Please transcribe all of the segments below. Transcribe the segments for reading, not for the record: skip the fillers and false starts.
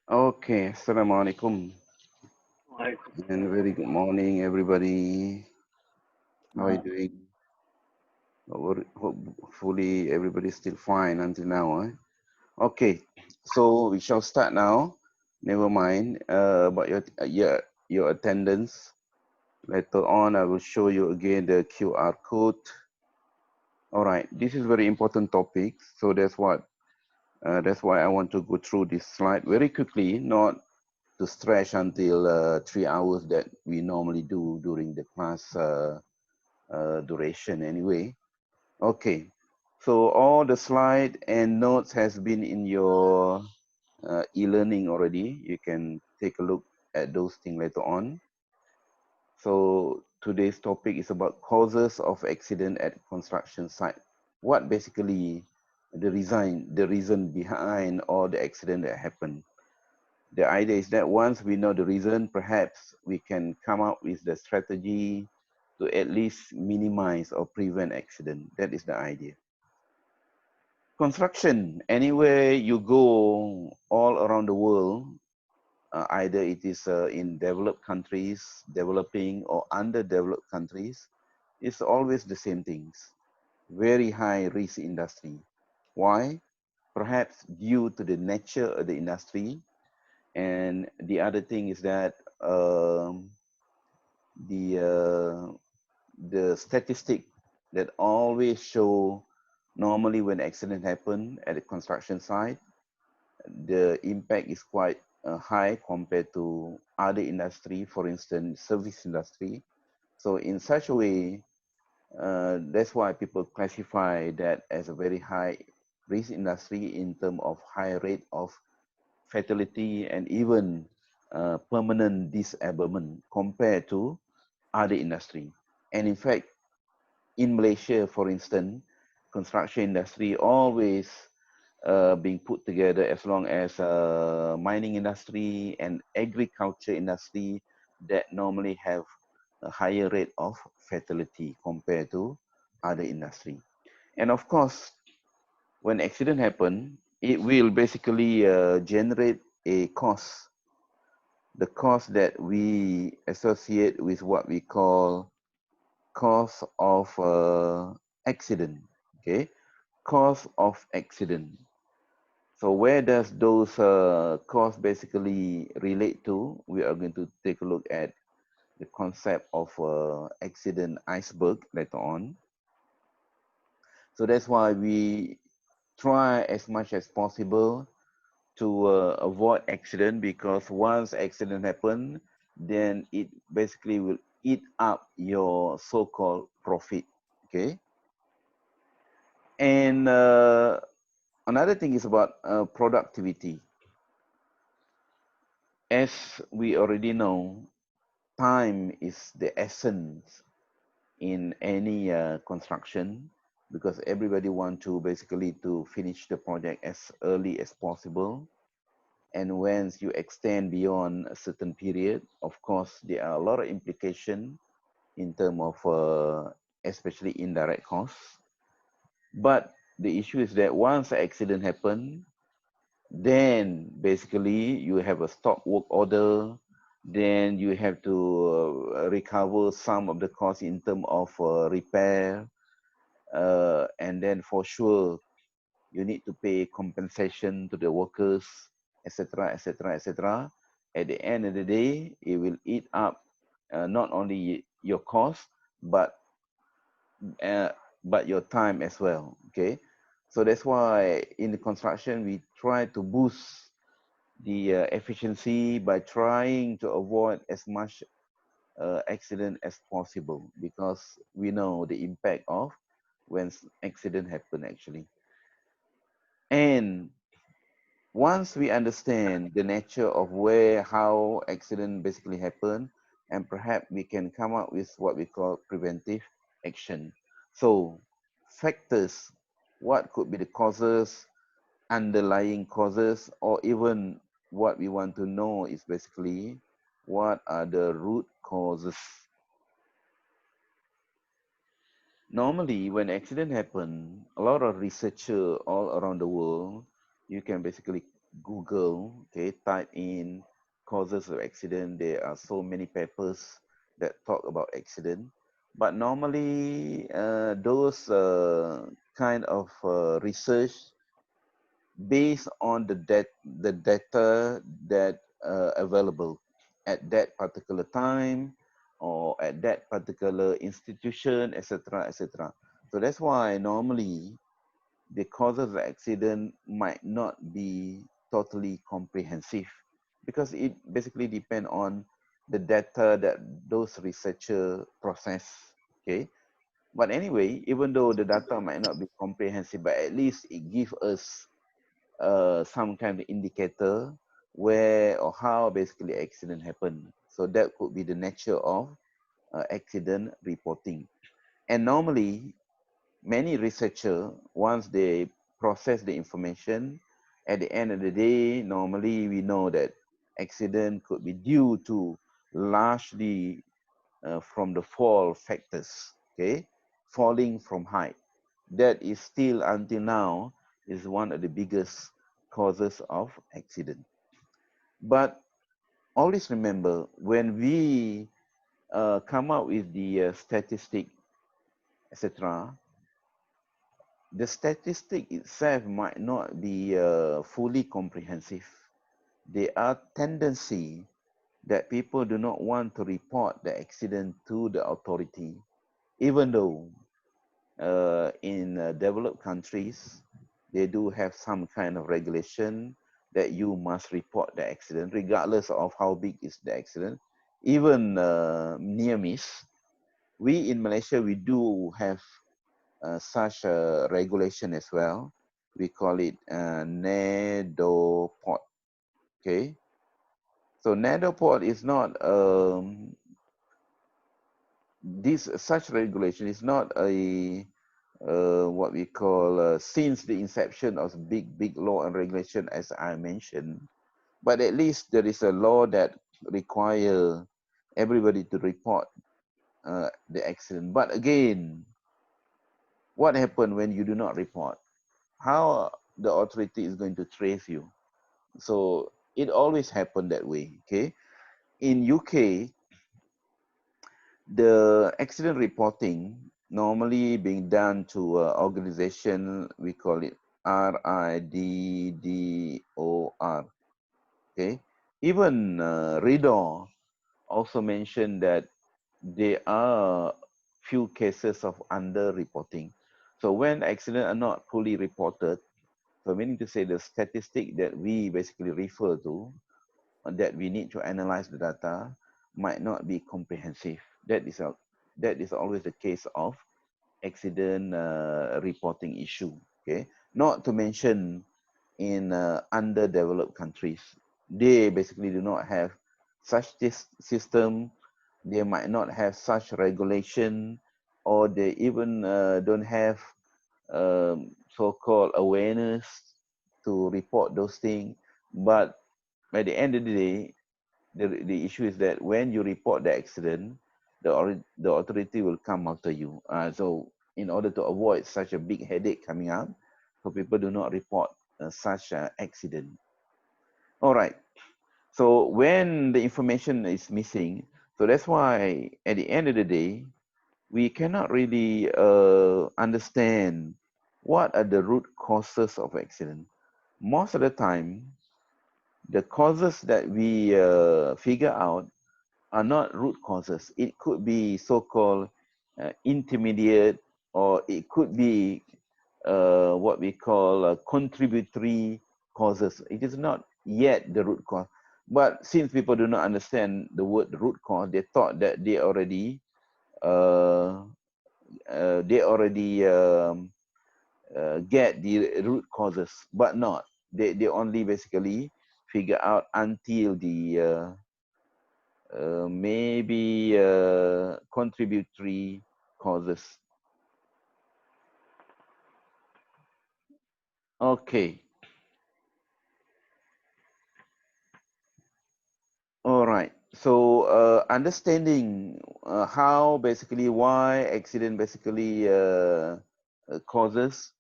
Okay, Assalamualaikum Like, and very good morning, everybody. How are you uh, doing? Hopefully, everybody's still fine until now. Okay, so we shall start now. Never mind about your attendance. Later on, I will show you again the QR code. All right, this is very important topic, so that's why I want to go through this slide very quickly, not to stretch until 3 hours that we normally do during the class duration anyway. Okay, so all the slide and notes has been in your e-learning already. You can take a look at those things later on. So today's topic is about causes of accident at construction site. What basically the reason behind all the accident that happened. The idea is that once we know the reason, perhaps we can come up with the strategy to at least minimize or prevent accident. That is the idea. Construction, anywhere you go all around the world, either it is in developed countries, developing or underdeveloped countries, it's always the same things. Very high risk industry. Why? Perhaps due to the nature of the industry. And the other thing is that the uh, the statistic that always show normally when accident happen at a construction site, the impact is quite high compared to other industry, for instance, service industry. So in such a way, that's why people classify that as a very high risk industry in terms of high rate of fatality and even permanent disablement compared to other industry. And in fact, in Malaysia, for instance, construction industry always being put together as long as mining industry and agriculture industry that normally have a higher rate of fatality compared to other industry. And of course, when accident happen, it will basically generate a cost, the cost that we associate with what we call cause of accident. Okay, cause of accident. So where does those costs basically relate to? We are going to take a look at the concept of accident iceberg later on. So that's why we try as much as possible to avoid accident, because once accident happen, then it basically will eat up your so-called profit. Okay, and another thing is about productivity. As we already know, time is the essence in any construction, because everybody want to basically to finish the project as early as possible. And once you extend beyond a certain period, of course, there are a lot of implications in terms of especially indirect costs. But the issue is that once an accident happen, then basically you have a stop work order, then you have to recover some of the costs in terms of repair, and then for sure you need to pay compensation to the workers, etc., etc., etc. At the end of the day, it will eat up not only your cost, but uh, but your time as well. Okay, so that's why in the construction we try to boost the efficiency by trying to avoid as much accident as possible, because we know the impact of when accident happen actually. And once we understand the nature of where how accident basically happen, and perhaps we can come up with what we call preventive action. So factors, what could be the causes, underlying causes, or even what we want to know is basically what are the root causes. Normally when accident happen, a lot of researcher all around the world, you can basically Google, okay, type in causes of accident, there are so many papers that talk about accident. But normally, those kind of research based on the data that available at that particular time or at that particular institution, etc., etc. So that's why normally the causes of accident might not be totally comprehensive because it basically depends on the data that those researchers process. Okay, but anyway, even though the data might not be comprehensive, but at least it gives us some kind of indicator where or how basically accident happen. So that could be the nature of accident reporting. And normally, many researchers, once they process the information, at the end of the day, normally we know that accident could be due to largely from the fall factors, okay, falling from height. That is still until now is one of the biggest causes of accident. But always remember when we come up with the statistic, etc., the statistic itself might not be fully comprehensive. There are tendency that people do not want to report the accident to the authority, even though in developed countries, they do have some kind of regulation that you must report the accident, regardless of how big is the accident. Even near miss, we in Malaysia, we do have such a regulation as well. We call it NEDOPOD. Okay, so NEDOPOD is not this such regulation is not a what we call since the inception of big law and regulation as I mentioned, but at least there is a law that require everybody to report the accident. But again, what happened when you do not report? How the authority is going to trace you? So it always happened that way. Okay, in UK, the accident reporting normally being done to organization, we call it RIDDOR. Okay, even RIDDOR also mentioned that there are few cases of under-reporting. So when accidents are not fully reported, so meaning to say the statistic that we basically refer to, that we need to analyze the data, might not be comprehensive. That is always the case of accident reporting issue. Okay, not to mention in underdeveloped countries, they basically do not have such this system. They might not have such regulation, or they even don't have so-called awareness to report those things. But by the end of the day, the issue is that when you report the accident, the authority will come after you. So in order to avoid such a big headache coming up, so people do not report such accident. All right. So when the information is missing, so that's why at the end of the day, we cannot really understand what are the root causes of accident. Most of the time, the causes that we figure out are not root causes. It could be so-called intermediate, or it could be what we call contributory causes. It is not yet the root cause. But since people do not understand the word root cause, they thought that uh, they already get the root causes, but not. They only basically figure out until the maybe contributory causes. Okay. All right. So understanding how basically why accident basically causes,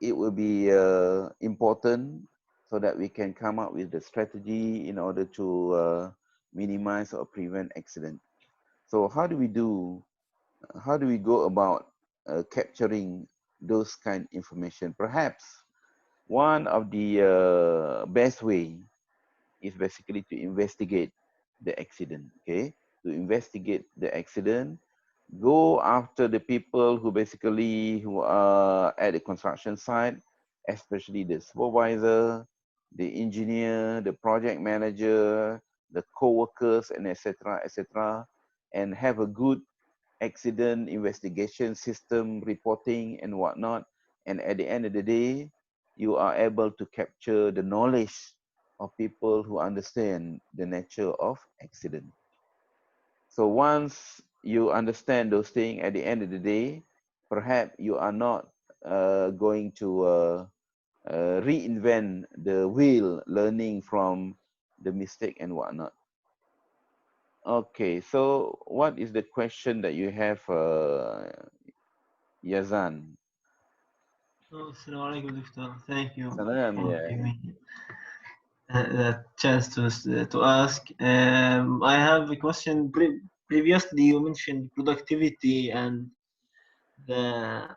it will be important. so that we can come up with the strategy in order to minimize or prevent accident. So how do we go about capturing those kind of information? Perhaps one of the best way is basically to investigate the accident, okay? To investigate the accident, go after the people who are at the construction site, especially the supervisor, the engineer, the project manager, the co-workers, and etc., etc., and have a good accident investigation system reporting and whatnot. And at the end of the day, you are able to capture the knowledge of people who understand the nature of accident. So once you understand those things, at the end of the day, perhaps you are not going to reinvent the wheel, learning from the mistake and whatnot. Okay, so what is the question that you have, Yazan? Oh, Assalamu alaikum, Doctor. Thank you Salam, for yeah. giving me that chance to ask. I have a question. Previously, you mentioned productivity and the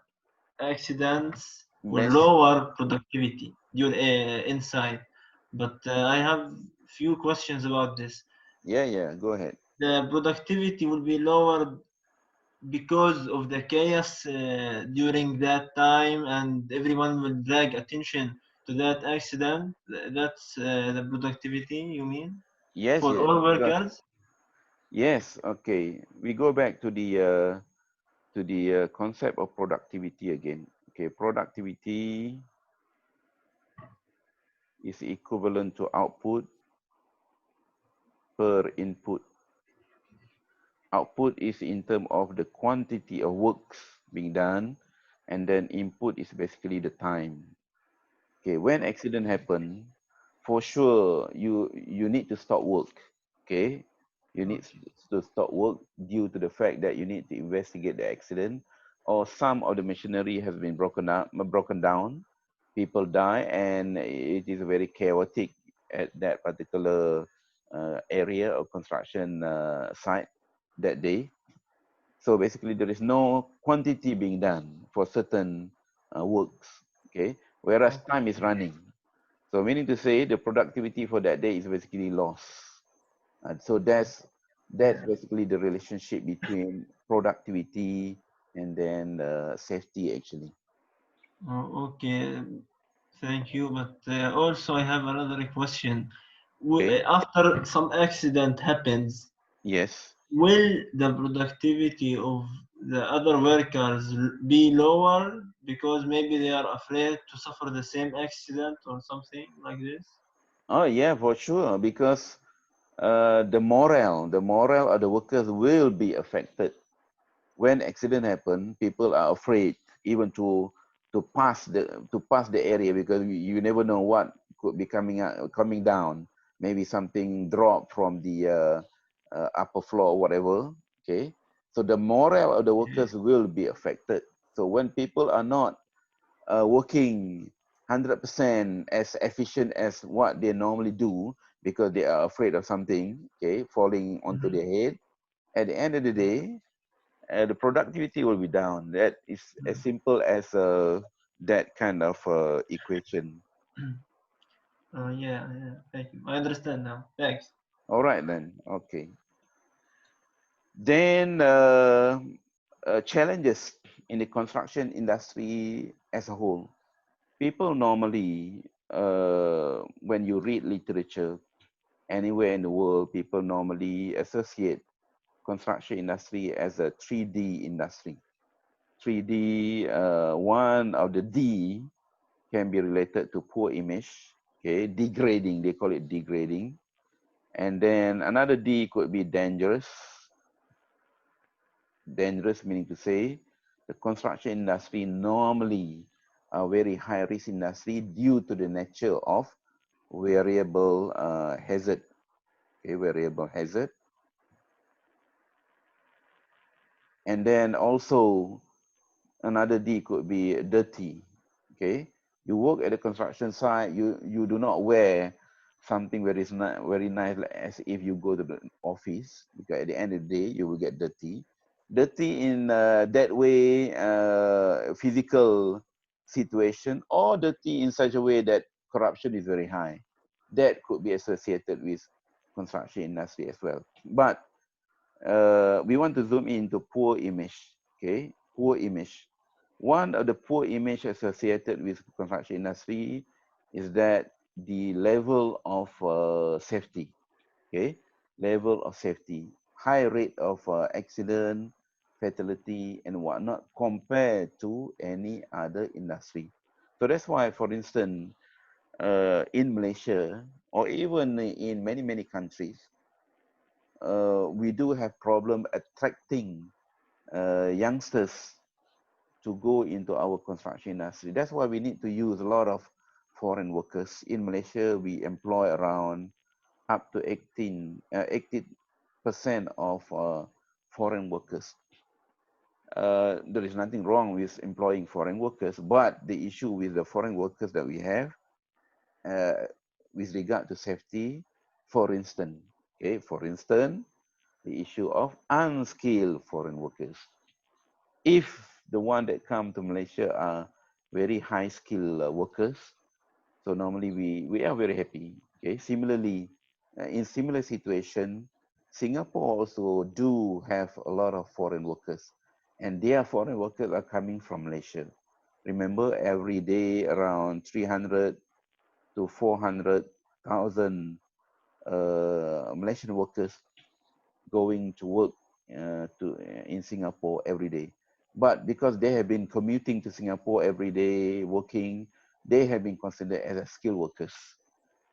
accidents will Best. lower productivity due inside. But I have few questions about this. Yeah, yeah, go ahead. The productivity will be lowered because of the chaos during that time, and everyone will drag attention to that accident. That's the productivity, you mean, Yes, for yes, all because workers? yes, okay. We go back to the concept of productivity again. Okay, productivity is equivalent to output per input. Output is in terms of the quantity of works being done, and then input is basically the time. Okay, when accident happen, for sure you need to stop work. Okay, you need Okay. to stop work due to the fact that you need to investigate the accident, or some of the machinery has been broken down, people die, and it is very chaotic at that particular area of construction site that day. So basically, there is no quantity being done for certain works. Okay, whereas Okay. time is running. So meaning to say, the productivity for that day is basically lost. And so that's basically the relationship between productivity and then safety actually. Okay. Thank you. But also, I have another question. Okay. After some accident happens, Yes. will the productivity of the other workers be lower because maybe they are afraid to suffer the same accident or something like this? Oh yeah, for sure. Because the morale of the workers will be affected. When accident happen, people are afraid even to pass the area, because you never know what could be coming down. Maybe something dropped from the upper floor or whatever. Okay, so the morale of the Okay. workers will be affected. So when people are not working 100% as efficient as what they normally do, because they are afraid of something, okay, falling onto Mhm. their head, at the end of the day, the productivity will be down. That is as simple as that kind of equation. Yeah, yeah, thank you. I understand now. Thanks. All right then. Okay. Then challenges in the construction industry as a whole. People normally, when you read literature anywhere in the world, people normally associate construction industry as a 3D industry. 3D, one of the D can be related to poor image, okay, degrading, they call it degrading. And then another D could be dangerous. Dangerous meaning to say the construction industry normally a very high risk industry due to the nature of variable hazard, okay, variable hazard. And then also another D could be dirty, okay. You work at the construction site, you do not wear something very nice as if you go to the office, because at the end of the day you will get dirty in that way, physical situation, or dirty in such a way that corruption is very high. That could be associated with construction industry as well. But we want to zoom into poor image. Okay, poor image. One of the poor image associated with construction industry is that the level of safety. Okay, level of safety, high rate of accident, fatality, and whatnot compared to any other industry. So that's why, for instance, in Malaysia or even in many countries, we do have problem attracting youngsters to go into our construction industry. That's why we need to use a lot of foreign workers. In Malaysia, we employ around up to 80% of foreign workers. There is nothing wrong with employing foreign workers, but the issue with the foreign workers that we have uh, with regard to safety, for instance, okay, for instance, the issue of unskilled foreign workers. If the one that come to Malaysia are very high skilled workers, so normally we are very happy. Okay, similarly, in similar situation, Singapore also do have a lot of foreign workers, and their foreign workers are coming from Malaysia. Remember, every day around 300 to 400,000 Malaysian workers going to work in Singapore every day. But because they have been commuting to Singapore every day, working, they have been considered as skilled workers.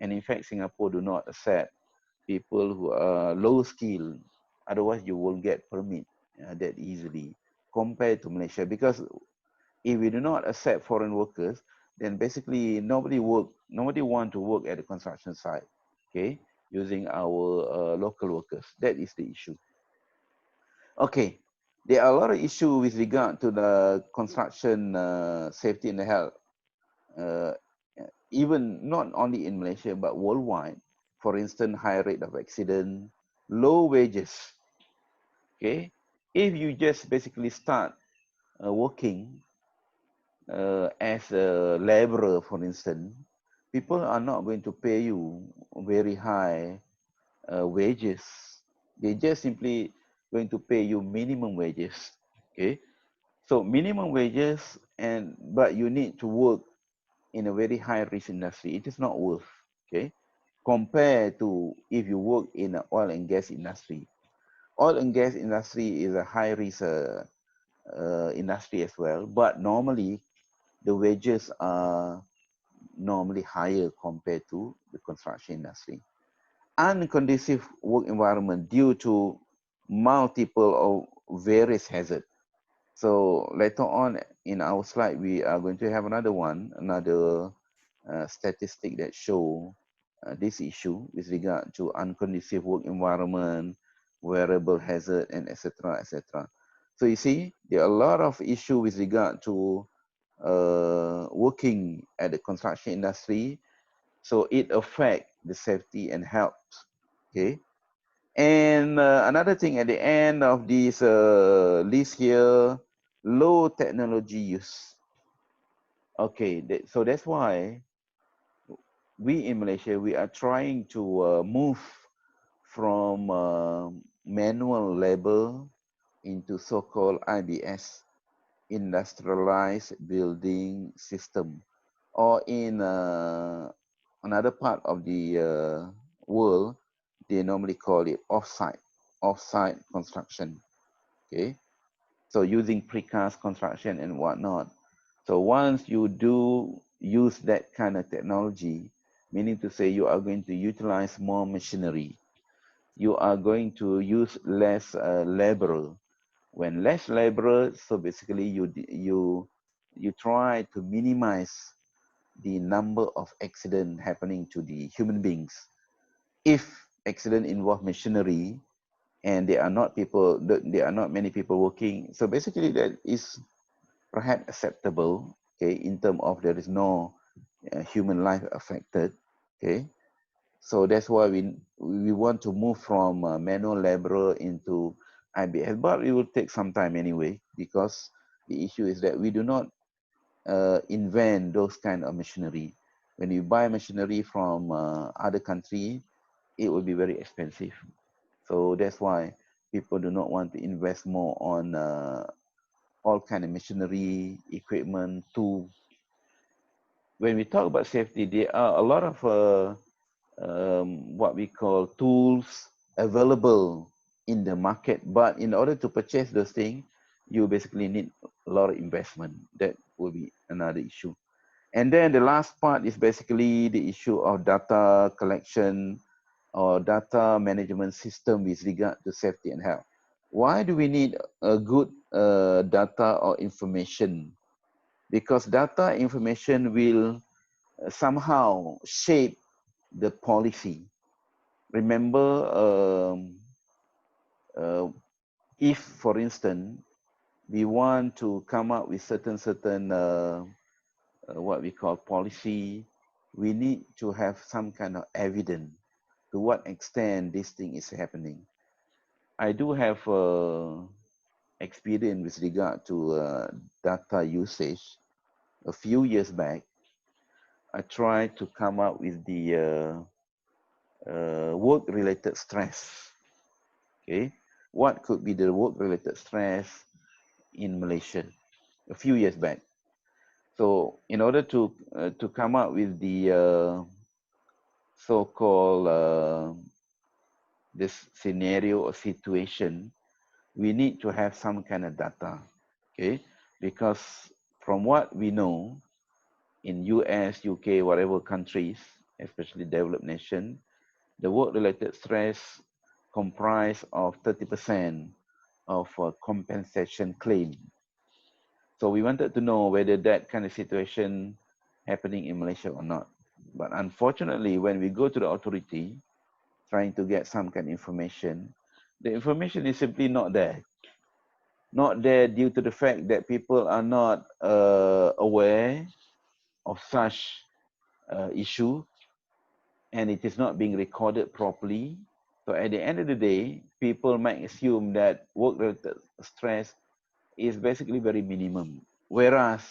And in fact, Singapore do not accept people who are low skill. Otherwise, you won't get permit that easily compared to Malaysia. Because if we do not accept foreign workers, then basically nobody want to work at the construction site, okay, using our local workers. That is the issue. Okay, there are a lot of issues with regard to the construction safety and health, uh, even not only in Malaysia but worldwide. For instance, high rate of accident, low wages. Okay, if you just basically start working as a laborer, for instance, people are not going to pay you very high wages. They just simply going to pay you minimum wages. Okay, so minimum wages, and but you need to work in a very high risk industry. It is not worth. Okay, compared to if you work in the oil and gas industry. Oil and gas industry is a high risk industry as well, but normally the wages are normally higher compared to the construction industry. Unconducive work environment due to multiple or various hazards. So later on in our slide, we are going to have another statistic that show this issue with regard to unconducive work environment, wearable hazard, and etc. etc. So you see, there are a lot of issue with regard to working at the construction industry. So it affect the safety and health. Okay. And another thing at the end of this list here, low technology use. Okay, so that's why we in Malaysia, we are trying to move from manual labor into so-called IBS, industrialized building system, or in another part of the world, they normally call it offsite construction. Okay, so using precast construction and whatnot. So once you do use that kind of technology, meaning to say you are going to utilize more machinery, you are going to use less labor. When less labor, so basically you try to minimize the number of accidents happening to the human beings. If accident involve machinery and there are not many people working, so basically that is perhaps acceptable. Okay, in terms of there is no human life affected. Okay, so that's why we want to move from manual labor into IBS, but it will take some time anyway, because the issue is that we do not invent those kind of machinery. When you buy machinery from other country, it will be very expensive. So that's why people do not want to invest more on all kind of machinery, equipment, tools. When we talk about safety, there are a lot of what we call tools available in the market, but in order to purchase those things, you basically need a lot of investment. That will be another issue. And then the last part is basically the issue of data collection or data management system with regard to safety and health. Why do we need a good data or information? Because data information will somehow shape the policy. Remember, uh, if, for instance, we want to come up with certain what we call policy, we need to have some kind of evidence to what extent this thing is happening. I do have experience with regard to data usage. A few years back, I tried to come up with the work-related stress. Okay, what could be the work-related stress in Malaysia a few years back? So, in order to come up with the so-called this scenario or situation, we need to have some kind of data. Okay, because from what we know in US, UK, whatever countries, especially developed nation, the work-related stress comprise of 30% of compensation claim. So we wanted to know whether that kind of situation happening in Malaysia or not. But unfortunately, when we go to the authority trying to get some kind of information, the information is simply not there. Not there due to the fact that people are not aware of such issue, and it is not being recorded properly. So at the end of the day, people might assume that work-related stress is basically very minimum, whereas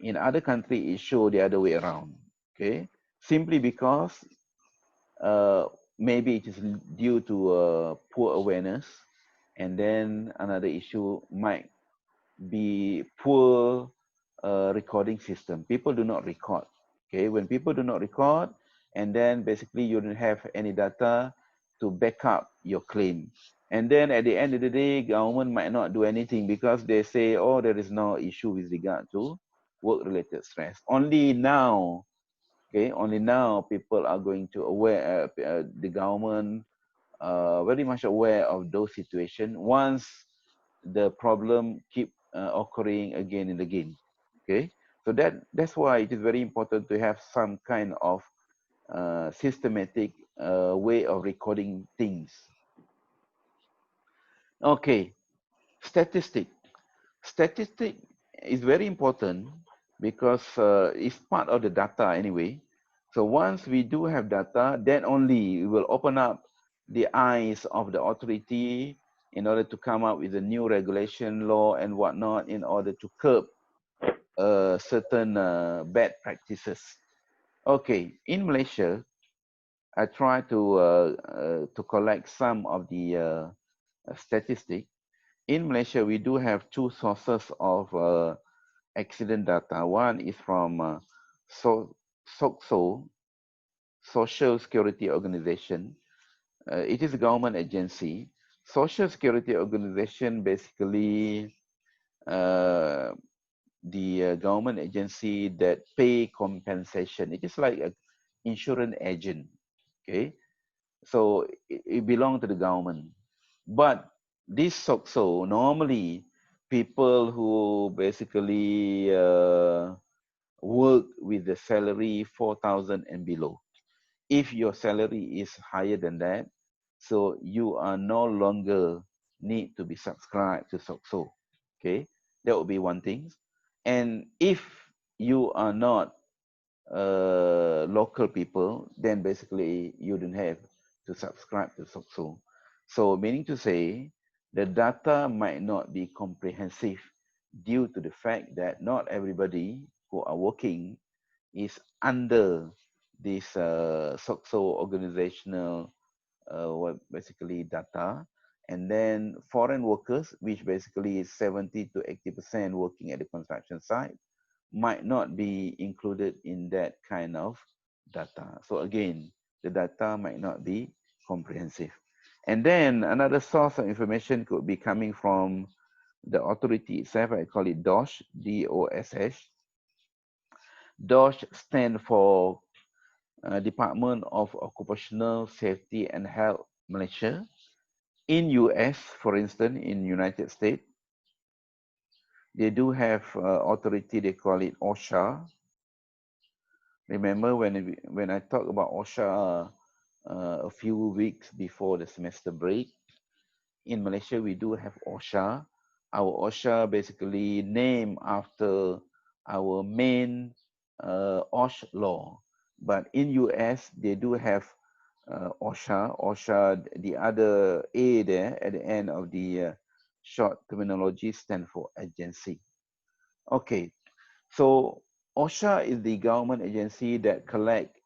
in other countries it show the other way around. Okay, simply because uh, maybe it is due to poor awareness, and then another issue might be poor recording system. People do not record. Okay, when people do not record, and then basically you don't have any data to back up your claim. And then at the end of the day, government might not do anything because they say, oh, there is no issue with regard to work-related stress. Only now, okay, only now people are going to aware, the government very much aware of those situations once the problem keep occurring again and again. Okay, so that's why it is very important to have some kind of systematic way of recording things. Okay, statistic. Statistic is very important because it's part of the data anyway. So once we do have data, then only we will open up the eyes of the authority in order to come up with a new regulation, law, and whatnot in order to curb certain bad practices. Okay, in Malaysia, I try to collect some of the statistic. In Malaysia, we do have two sources of accident data. One is from SOCSO, Social Security Organization. It is a government agency. Social Security Organization basically uh, the government agency that pay compensation. It is like an insurance agent. Okay, so it belongs to the government. But this SOCSO, normally people who basically work with the salary 4,000 and below. If your salary is higher than that, so you are no longer need to be subscribed to SOCSO. Okay, that would be one thing. And if you are not local people, then basically you don't have to subscribe to SOCSO. So meaning to say, the data might not be comprehensive due to the fact that not everybody who are working is under this SOCSO organizational what basically data. And then foreign workers, which basically is 70 to 80% working at the construction site, might not be included in that kind of data. So again, the data might not be comprehensive. And then another source of information could be coming from the authority itself. I call it DOSH, DOSH. DOSH stand for Department of Occupational Safety and Health Malaysia. In US, for instance, in United States, they do have authority, they call it OSHA. Remember when I talked about OSHA a few weeks before the semester break, in Malaysia, we do have OSHA. Our OSHA basically named after our main OSH law. But in US, they do have OSHA. OSHA, the other A there at the end of the short terminology stand for agency. Okay, so OSHA is the government agency that collect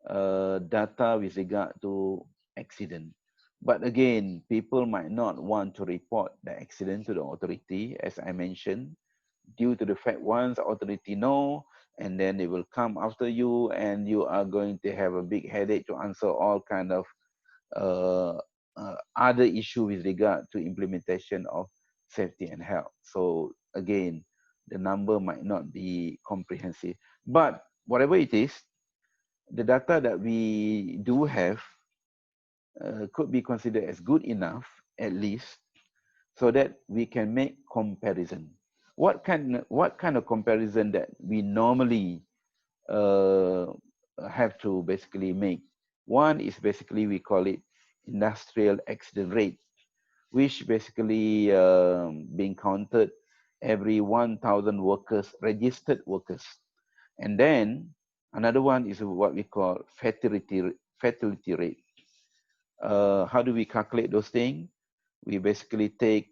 data with regard to accident. But again, people might not want to report the accident to the authority, as I mentioned, due to the fact once authority know, and then they will come after you, and you are going to have a big headache to answer all kind of uh, other issue with regard to implementation of safety and health. So again, the number might not be comprehensive, but whatever it is, the data that we do have could be considered as good enough, at least, so that we can make comparison. What kind of comparison that we normally uh, have to basically make? One is basically we call it industrial accident rate, which basically being counted every 1,000 workers, registered workers. And then another one is what we call fatality rate. How do we calculate those things? We basically take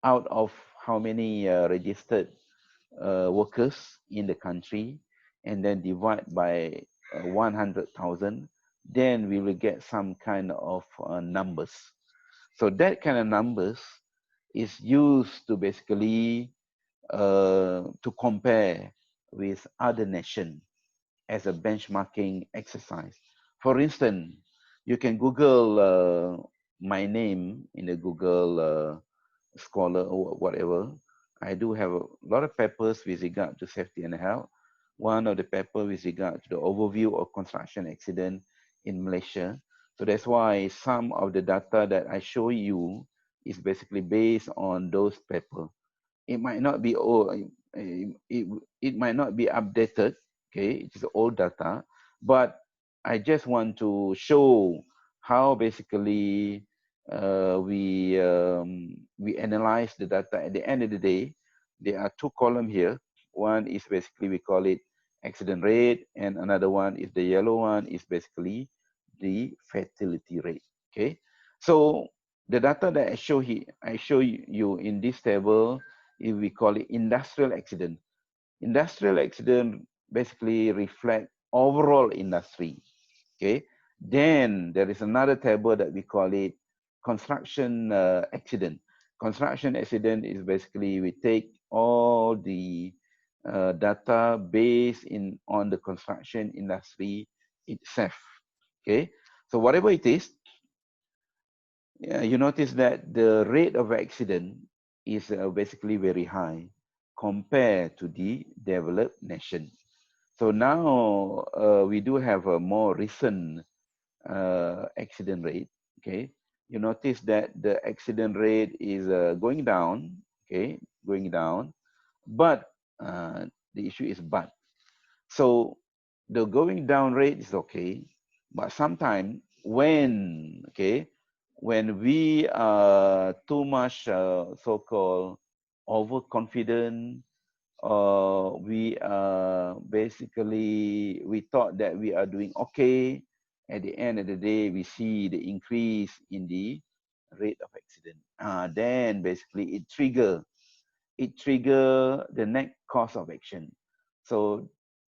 out of how many registered workers in the country and then divide by 100,000, then we will get some kind of numbers. So that kind of numbers is used to basically to compare with other nations as a benchmarking exercise. For instance, you can Google my name in the Google Scholar or whatever. I do have a lot of papers with regard to safety and health. One of the paper with regard to the overview of construction accident in Malaysia. So that's why some of the data that I show you is basically based on those papers. It might not be old, it might not be updated, okay, it is old data, but I just want to show how basically we analyze the data. At the end of the day, there are two columns here. One is basically we call it accident rate, and another one is the yellow one is basically the fatality rate. Okay, so the data that I show you in this table, if we call it industrial accident. Industrial accident basically reflect overall industry. Okay. Then there is another table that we call it construction accident. Construction accident is basically we take all the data based in on the construction industry itself. Okay. So whatever it is, you notice that the rate of accident is basically very high compared to the developed nation. So now we do have a more recent accident rate. Okay, you notice that the accident rate is going down. Okay, going down, but the issue is but. So the going down rate is okay, but sometimes when when we are too much so-called overconfident we basically, we thought that we are doing okay. At the end of the day, we see the increase in the rate of accident. Then basically it trigger the next course of action. So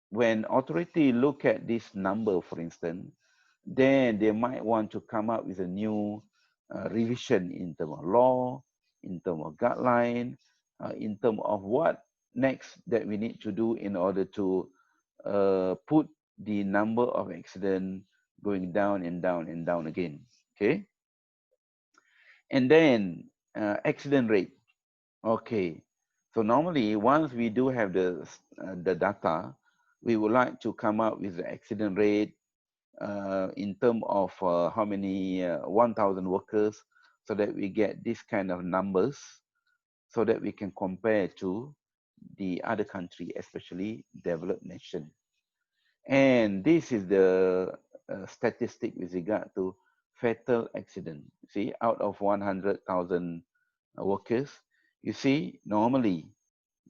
when authority look at this number, for instance, then they might want to come up with a new revision in terms of law, in terms of guideline, in terms of what next that we need to do in order to put the number of accident going down and down and down again. Okay, and then accident rate. Okay, so normally once we do have the data, we would like to come up with the accident rate in terms of how many 1,000 workers, so that we get this kind of numbers, so that we can compare to the other country, especially developed nation. And this is the statistic with regard to fatal accident. See, out of 100,000 workers, you see, normally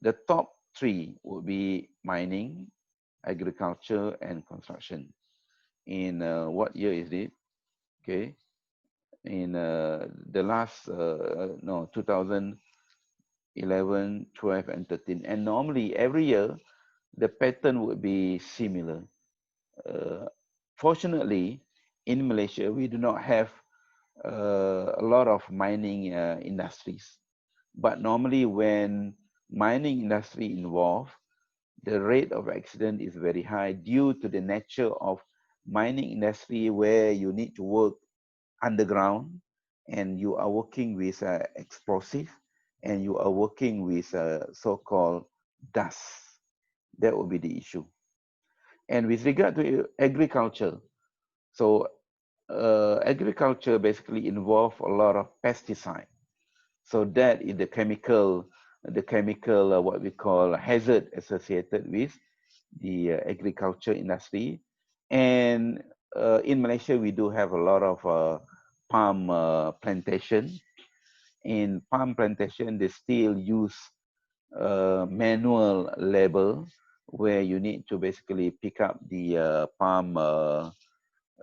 the top three would be mining, agriculture, and construction. In what year is it? Okay, in the last no 2011, 12, and 13. And normally every year the pattern would be similar. uh, Fortunately, in Malaysia we do not have a lot of mining industries, but normally when mining industry involved, the rate of accident is very high due to the nature of mining industry, where you need to work underground, and you are working with explosive, and you are working with so-called dust. That will be the issue. And with regard to agriculture, so agriculture basically involve a lot of pesticide. So that is the chemical what we call hazard associated with the agriculture industry. And in Malaysia, we do have a lot of palm plantation. In palm plantation, they still use manual labor, where you need to basically pick up the palm,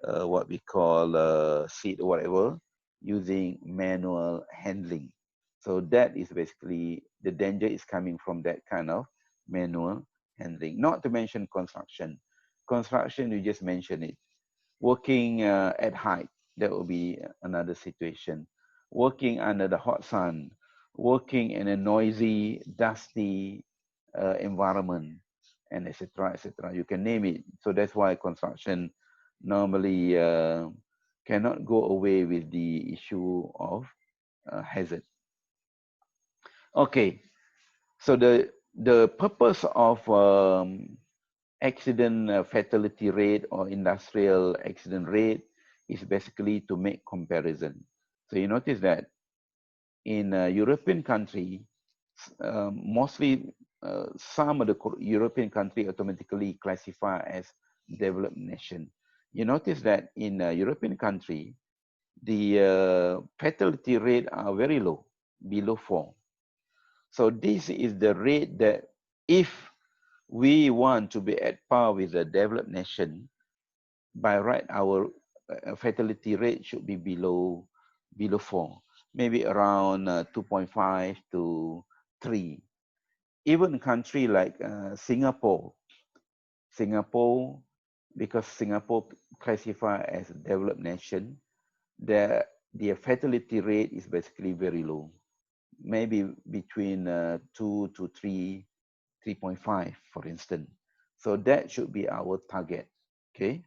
what we call seed or whatever, using manual handling. So that is basically the danger is coming from that kind of manual handling. Not to mention construction. Construction, you just mentioned it. Working at height, that will be another situation. Working under the hot sun, working in a noisy, dusty environment, and etc. etc. You can name it. So that's why construction normally cannot go away with the issue of hazard. Okay, so the purpose of accident fatality rate or industrial accident rate is basically to make comparison. So you notice that in a European country, mostly some of the European country automatically classify as developed nation. You notice that in a European country, the fatality rate are very low, below 4. So this is the rate that if we want to be at par with the developed nation, by right, our fatality rate should be below 4, maybe around 2.5 to 3. Even a country like Singapore, because Singapore classified as a developed nation, their fatality rate is basically very low, maybe between 2 to 3.5, for instance. So that should be our target. Okay.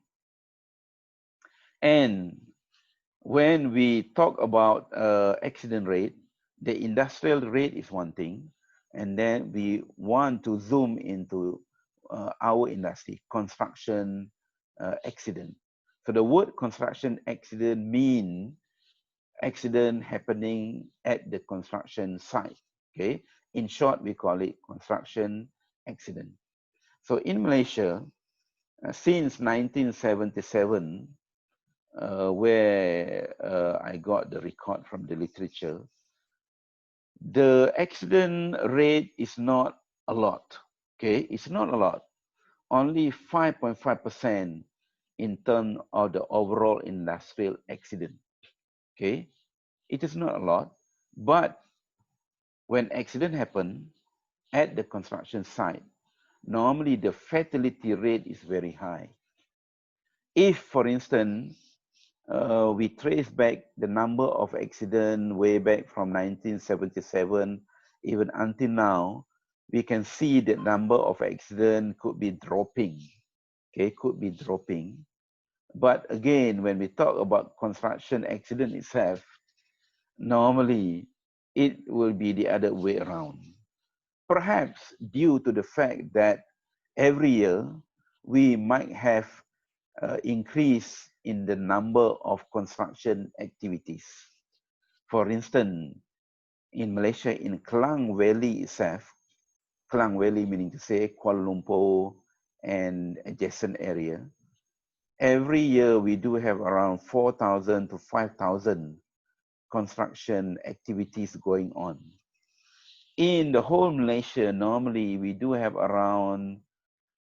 And when we talk about accident rate, the industrial rate is one thing, and then we want to zoom into our industry, construction accident. So the word construction accident mean accident happening at the construction site. Okay, in short, we call it construction accident. So in Malaysia, since 1977, where I got the record from the literature, the accident rate is not a lot. Okay, it's not a lot. Only 5.5% in terms of the overall industrial accident. Okay, it is not a lot, but when accident happen at the construction site, normally the fatality rate is very high. If, for instance, we trace back the number of accidents way back from 1977, even until now, we can see the number of accidents could be dropping. Okay, could be dropping. But again, when we talk about construction accident itself, normally it will be the other way around. Perhaps due to the fact that every year we might have increase in the number of construction activities. For instance, in Malaysia, in Klang Valley itself, Klang Valley meaning to say Kuala Lumpur and adjacent area, every year we do have around 4,000 to 5,000 construction activities going on. In the whole Malaysia, normally we do have around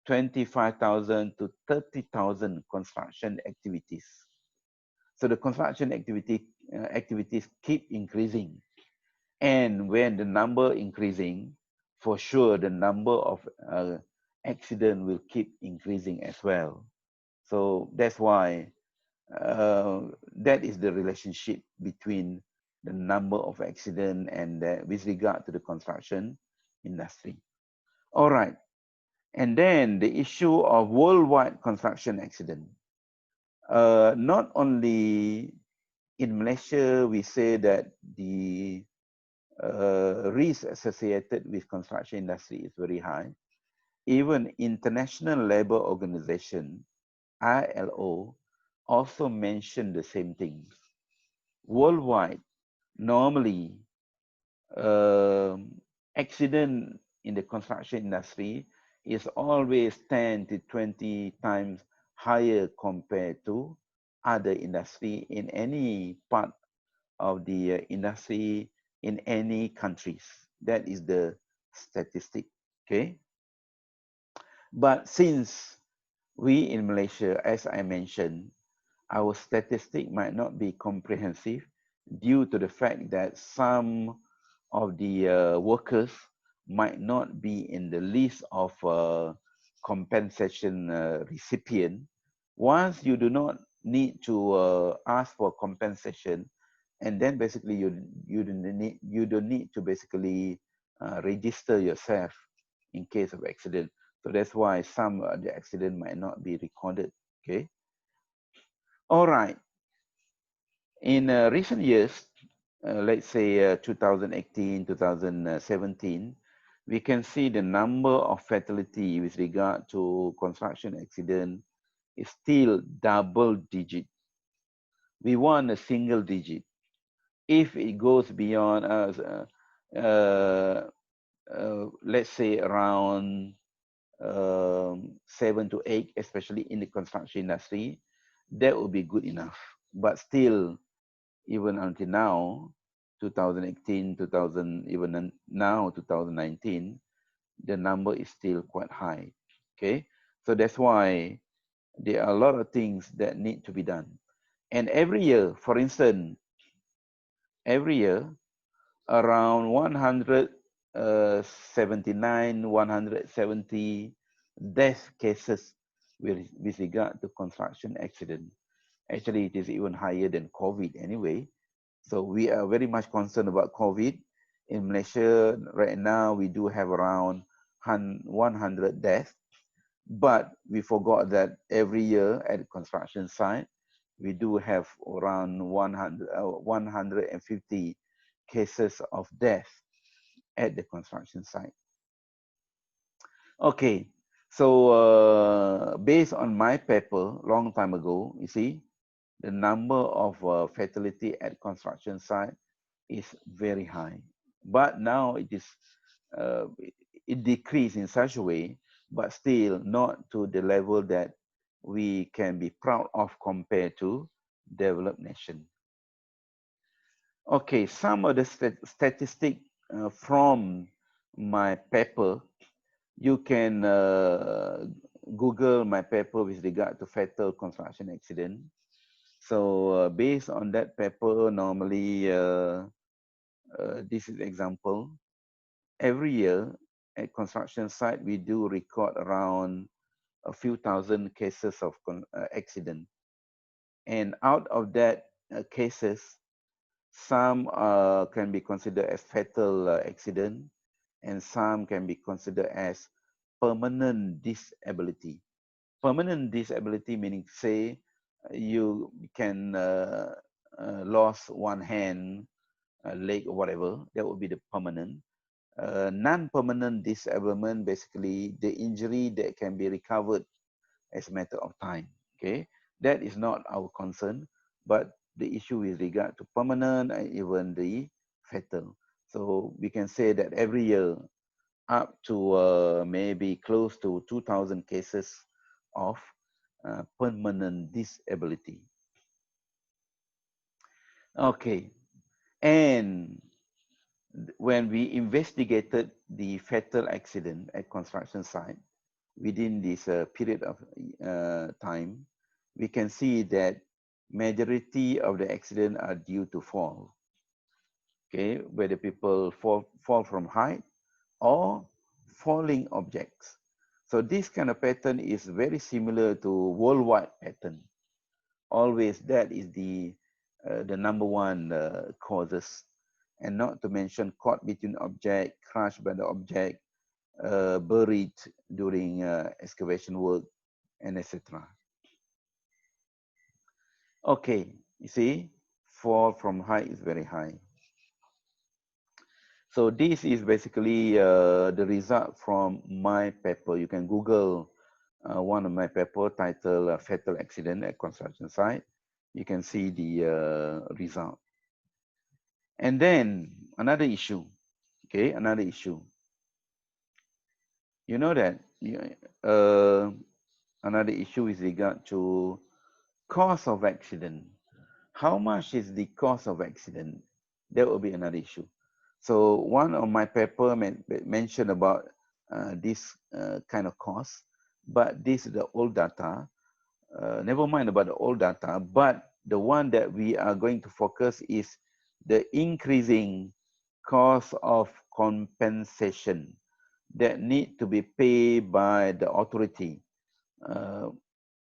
25,000 to 30,000 construction activities. So the construction activities keep increasing. And when the number increasing, for sure the number of accident will keep increasing as well. So that's why that is the relationship between the number of accident and with regard to the construction industry. All right. And then the issue of worldwide construction accident. Not only in Malaysia, we say that the risk associated with construction industry is very high. Even International Labour Organization, ILO, also mentioned the same things. Worldwide, normally, accident in the construction industry is always 10 to 20 times higher compared to other industry in any part of the industry in any countries. That is the statistic, okay? But since we in Malaysia, as I mentioned, our statistic might not be comprehensive due to the fact that some of the workers might not be in the list of compensation recipient. Once you do not need to ask for compensation, and then basically you don't need to basically register yourself in case of accident. So that's why some of the accident might not be recorded. Okay. All right. In recent years, let's say 2018, 2017, we can see the number of fatality with regard to construction accident is still double digit. We want a single digit. If it goes beyond let's say around 7 to 8, especially in the construction industry, that would be good enough. But still, even until now, 2018, 2000, even now, 2019, the number is still quite high. Okay, so that's why there are a lot of things that need to be done. And every year, for instance, every year, around 179, 170 death cases with regard to construction accident. Actually, it is even higher than COVID anyway. So we are very much concerned about COVID. In Malaysia, right now, we do have around 100 deaths. But we forgot that every year at the construction site, we do have around 150 cases of death at the construction site. Okay, so based on my paper long time ago, you see, the number of fatality at construction site is very high. But now it decreased in such a way, but still not to the level that we can be proud of compared to developed nation. Okay, some of the statistic from my paper You can Google my paper with regard to fatal construction accident. So based on that paper, normally this is example. Every year at construction site, we do record around a few thousand cases of accident. And out of that cases, some can be considered as fatal accident, and some can be considered as permanent disability. Permanent disability meaning, say, you can lose one hand, a leg, or whatever. That would be the permanent. Non-permanent disablement, basically the injury that can be recovered as a matter of time. Okay, that is not our concern, but the issue with regard to permanent and even the fatal. So we can say that every year up to maybe close to 2,000 cases of permanent disability. Okay, and when we investigated the fatal accident at construction site within this period of time, we can see that majority of the accident are due to fall. Okay, whether people fall from height or falling objects. So this kind of pattern is very similar to worldwide pattern. Always that is the number one causes, and not to mention caught between object, crushed by the object, buried during excavation work, and etc. Okay, you see, fall from height is very high. So this is basically the result from my paper. You can Google one of my paper titled Fatal Accident at Construction Site. You can see the result. And then another issue, okay, another issue. You know that another issue is regard to cause of accident. How much is the cost of accident? That will be another issue. So one of my paper mentioned about this kind of cost, but this is the old data. Never mind about the old data, but the one that we are going to focus is the increasing cost of compensation that need to be paid by the authority. Uh,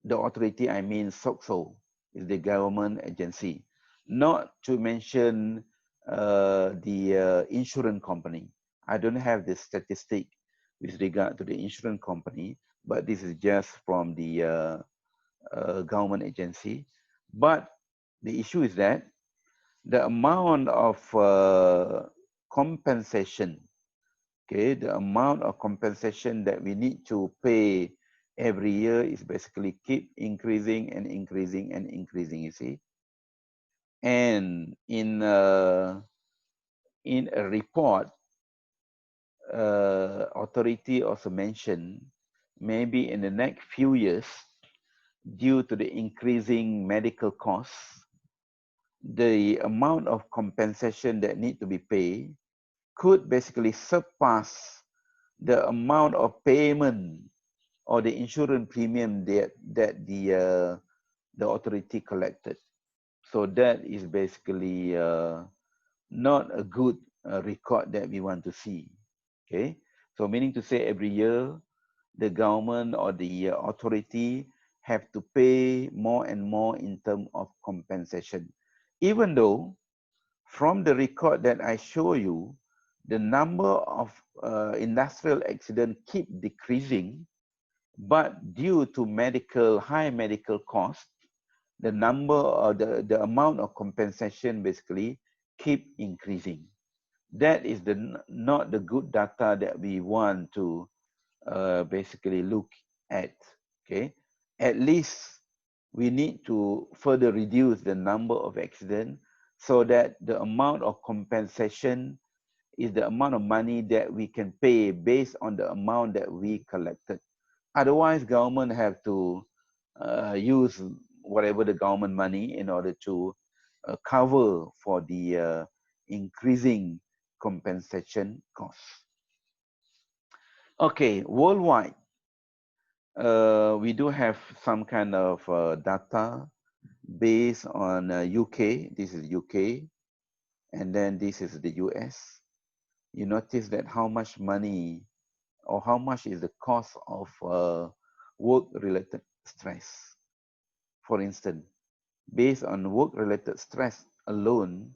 the authority, I mean SOCSO, is the government agency. Not to mention the insurance company. I don't have the statistic with regard to the insurance company, but this is just from the government agency. But the issue is that the amount of compensation, okay, the amount of compensation that we need to pay every year is basically keep increasing and increasing and increasing, you see. And in a report, authority also mentioned maybe in the next few years, due to the increasing medical costs, the amount of compensation that need to be paid could basically surpass the amount of payment or the insurance premium that the authority collected. So that is basically not a good record that we want to see. Okay, so meaning to say every year the government or the authority have to pay more and more in terms of compensation, even though from the record that I show you, the number of industrial accidents keep decreasing, but due to high medical costs, the number or the amount of compensation basically keep increasing. That is not the good data that we want to basically look at. Okay, at least we need to further reduce the number of accidents so that the amount of compensation is the amount of money that we can pay based on the amount that we collected. Otherwise, government have to use whatever the government money in order to cover for the increasing compensation costs. Okay, worldwide, we do have some kind of data based on UK. This is UK, and then this is the US. You notice that how much money or how much is the cost of work-related stress. For instance, based on work-related stress alone,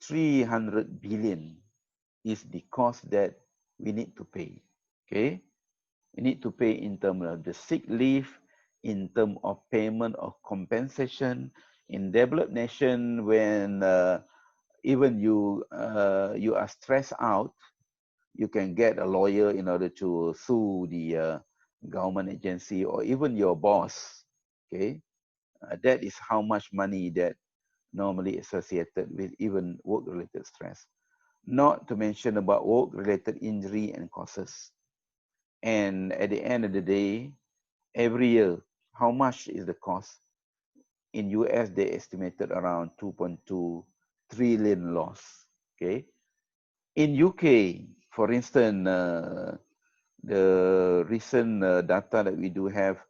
300 billion is the cost that we need to pay. Okay, we need to pay in terms of the sick leave, in terms of payment of compensation. In developed nation, when even you are stressed out, you can get a lawyer in order to sue the government agency or even your boss. Okay, that is how much money that normally associated with even work-related stress. Not to mention about work-related injury and causes. And at the end of the day, every year, how much is the cost? In US, they estimated around 2.2 trillion loss. Okay. In UK, for instance, the recent data that we do have,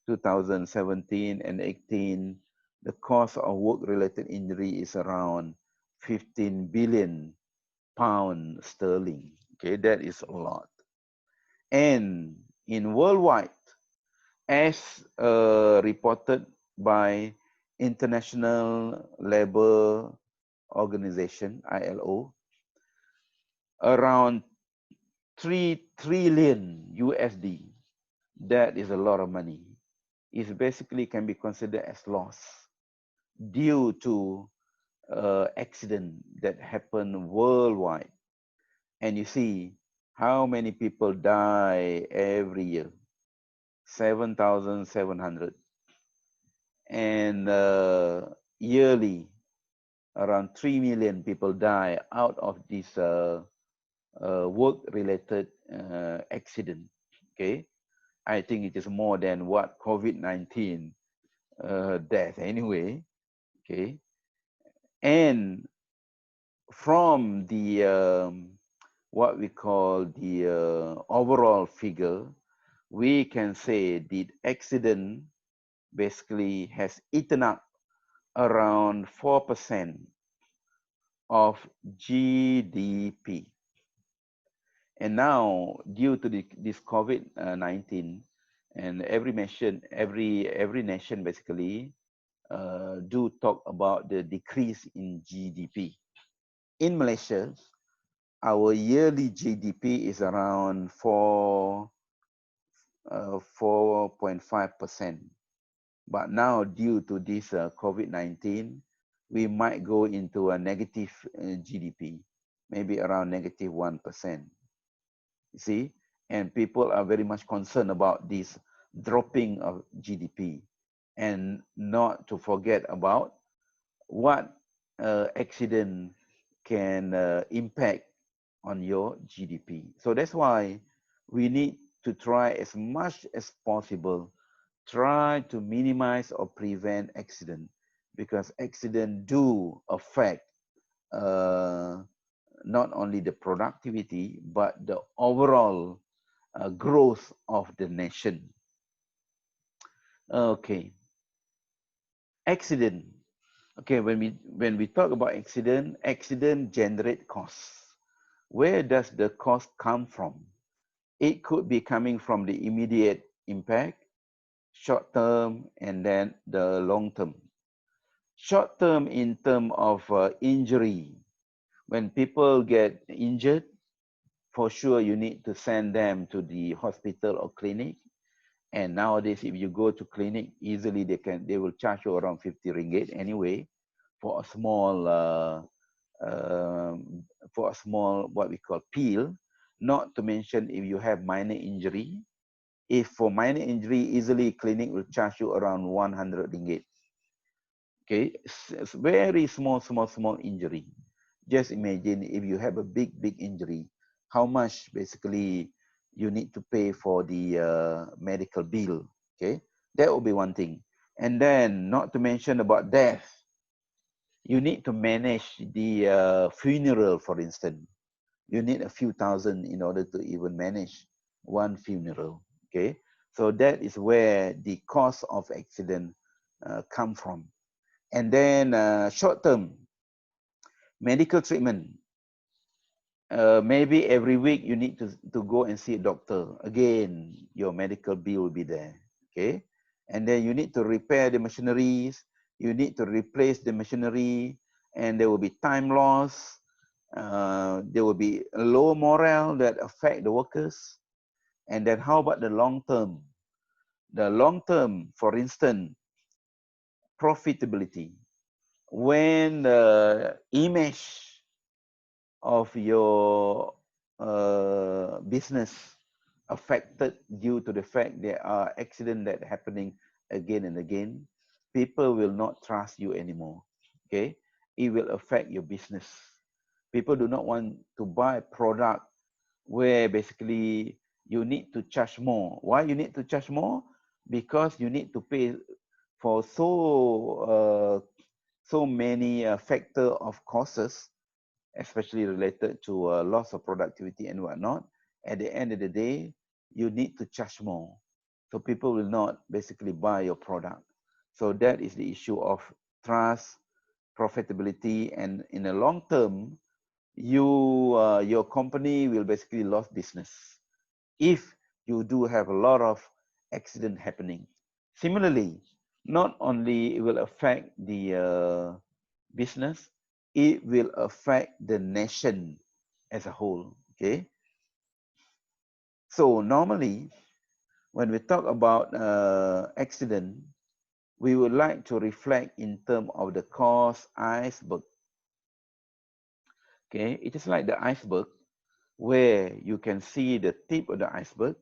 2017 and 18, the cost of work-related injury is around 15 billion pound sterling. Okay, that is a lot. And in worldwide, as reported by International Labour Organization, ILO, around 3 trillion USD. That is a lot of money. It basically can be considered as loss due to accident that happen worldwide. And you see how many people die every year, 7,700. And yearly, around 3 million people die out of this work-related accident. Okay, I think it is more than what COVID-19 death anyway. Okay, and from the what we call the overall figure, we can say the accident basically has eaten up around 4% of GDP. And now, due to this COVID-19, and every nation basically do talk about the decrease in GDP. In Malaysia, our yearly GDP is around 4.5%. But now, due to this COVID-19, we might go into a negative GDP, maybe around negative 1%. You see, and people are very much concerned about this dropping of GDP, and not to forget about what accident can impact on your GDP. So that's why we need to try as much as possible, try to minimize or prevent accident, because accident do affect not only the productivity, but the overall growth of the nation. Okay, accident. Okay, when we talk about accident, accident generate costs. Where does the cost come from? It could be coming from the immediate impact, short term, and then the long term. Short term in term of injury. When people get injured, for sure you need to send them to the hospital or clinic. And nowadays, if you go to clinic, easily they will charge you around 50 ringgit anyway for a small what we call pill. Not to mention if you have minor injury. If for minor injury, easily clinic will charge you around 100 ringgit. Okay, it's very small injury. Just imagine if you have a big injury, how much basically you need to pay for the medical bill. Okay, that will be one thing. And then not to mention about death. You need to manage the funeral, for instance. You need a few thousand in order to even manage one funeral. Okay, so that is where the cause of accident come from. And then short term medical treatment. Maybe every week you need to go and see a doctor. Again, your medical bill will be there. Okay. And then you need to repair the machineries. You need to replace the machinery, and there will be time loss. There will be low morale that affect the workers. And then how about the long term? The long term, for instance, profitability. When the image of your business affected due to the fact there are accidents that happening again and again, people will not trust you anymore. Okay, it will affect your business. People do not want to buy a product where basically you need to charge more. Why you need to charge more? Because you need to pay for so many factor of costs, especially related to loss of productivity and whatnot. At the end of the day, you need to charge more. So people will not basically buy your product. So that is the issue of trust, profitability, and in the long term, your company will basically lose business if you do have a lot of accident happening. Similarly, not only it will affect the business, it will affect the nation as a whole. Okay. So normally, when we talk about accident, we would like to reflect in terms of the cause iceberg. Okay, it is like the iceberg where you can see the tip of the iceberg,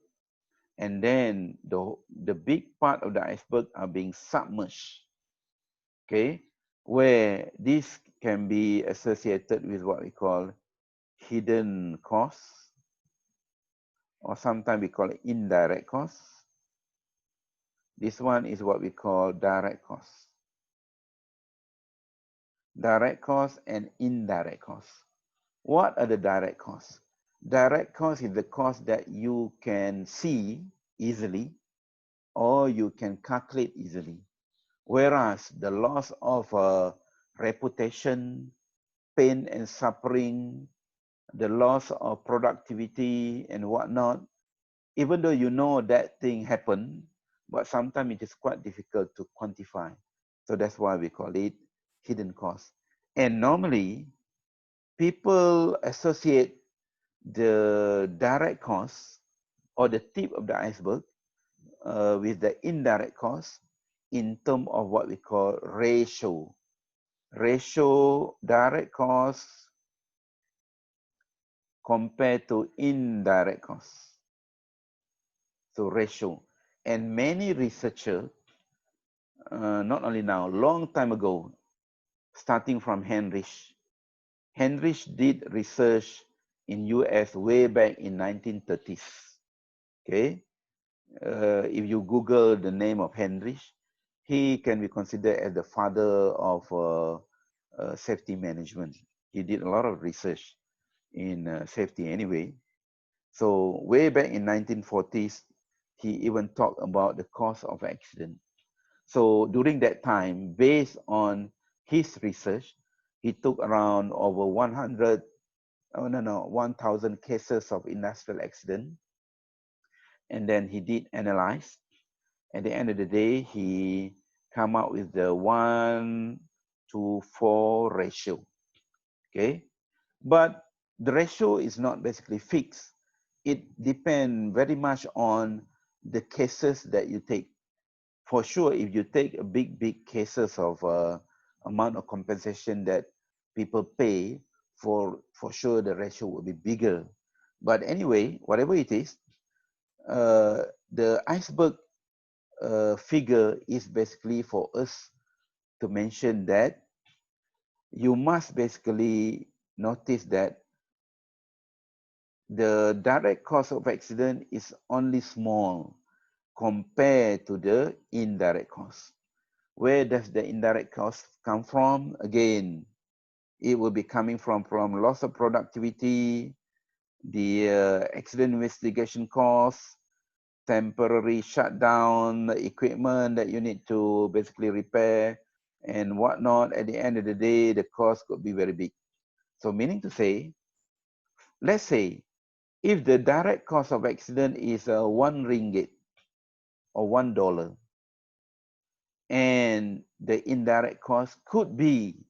and then the big part of the iceberg are being submerged. Okay, where this can be associated with what we call hidden costs, or sometimes we call it indirect costs. This one is what we call direct costs. Direct costs and indirect costs. What are the direct costs? Direct cost is the cost that you can see easily or you can calculate easily. Whereas the loss of reputation, pain and suffering, the loss of productivity and whatnot, even though you know that thing happened, but sometimes it is quite difficult to quantify. So that's why we call it hidden cost. And normally, people associate the direct cost or the tip of the iceberg with the indirect cost in terms of what we call ratio. Ratio direct cost compared to indirect cost. So ratio. And many researchers, not only now, long time ago, starting from Heinrich. Heinrich did research in US way back in 1930s. Okay, if you Google the name of Heinrich, he can be considered as the father of safety management. He did a lot of research in safety anyway. So way back in 1940s, he even talked about the cause of accident. So during that time, based on his research, he took around over 1,000 cases of industrial accident. And then he did analyze. At the end of the day, he come out with the 1:4 ratio. Okay. But the ratio is not basically fixed. It depends very much on the cases that you take. For sure, if you take a big cases of amount of compensation that people pay, for sure the ratio will be bigger. But anyway, whatever it is, the iceberg figure is basically for us to mention that you must basically notice that the direct cost of accident is only small compared to the indirect cost. Where does the indirect cost come from? Again, it will be coming from loss of productivity, the accident investigation costs, temporary shutdown, the equipment that you need to basically repair and whatnot. At the end of the day, the cost could be very big. So meaning to say, let's say if the direct cost of accident is 1 ringgit or $1, and the indirect cost could be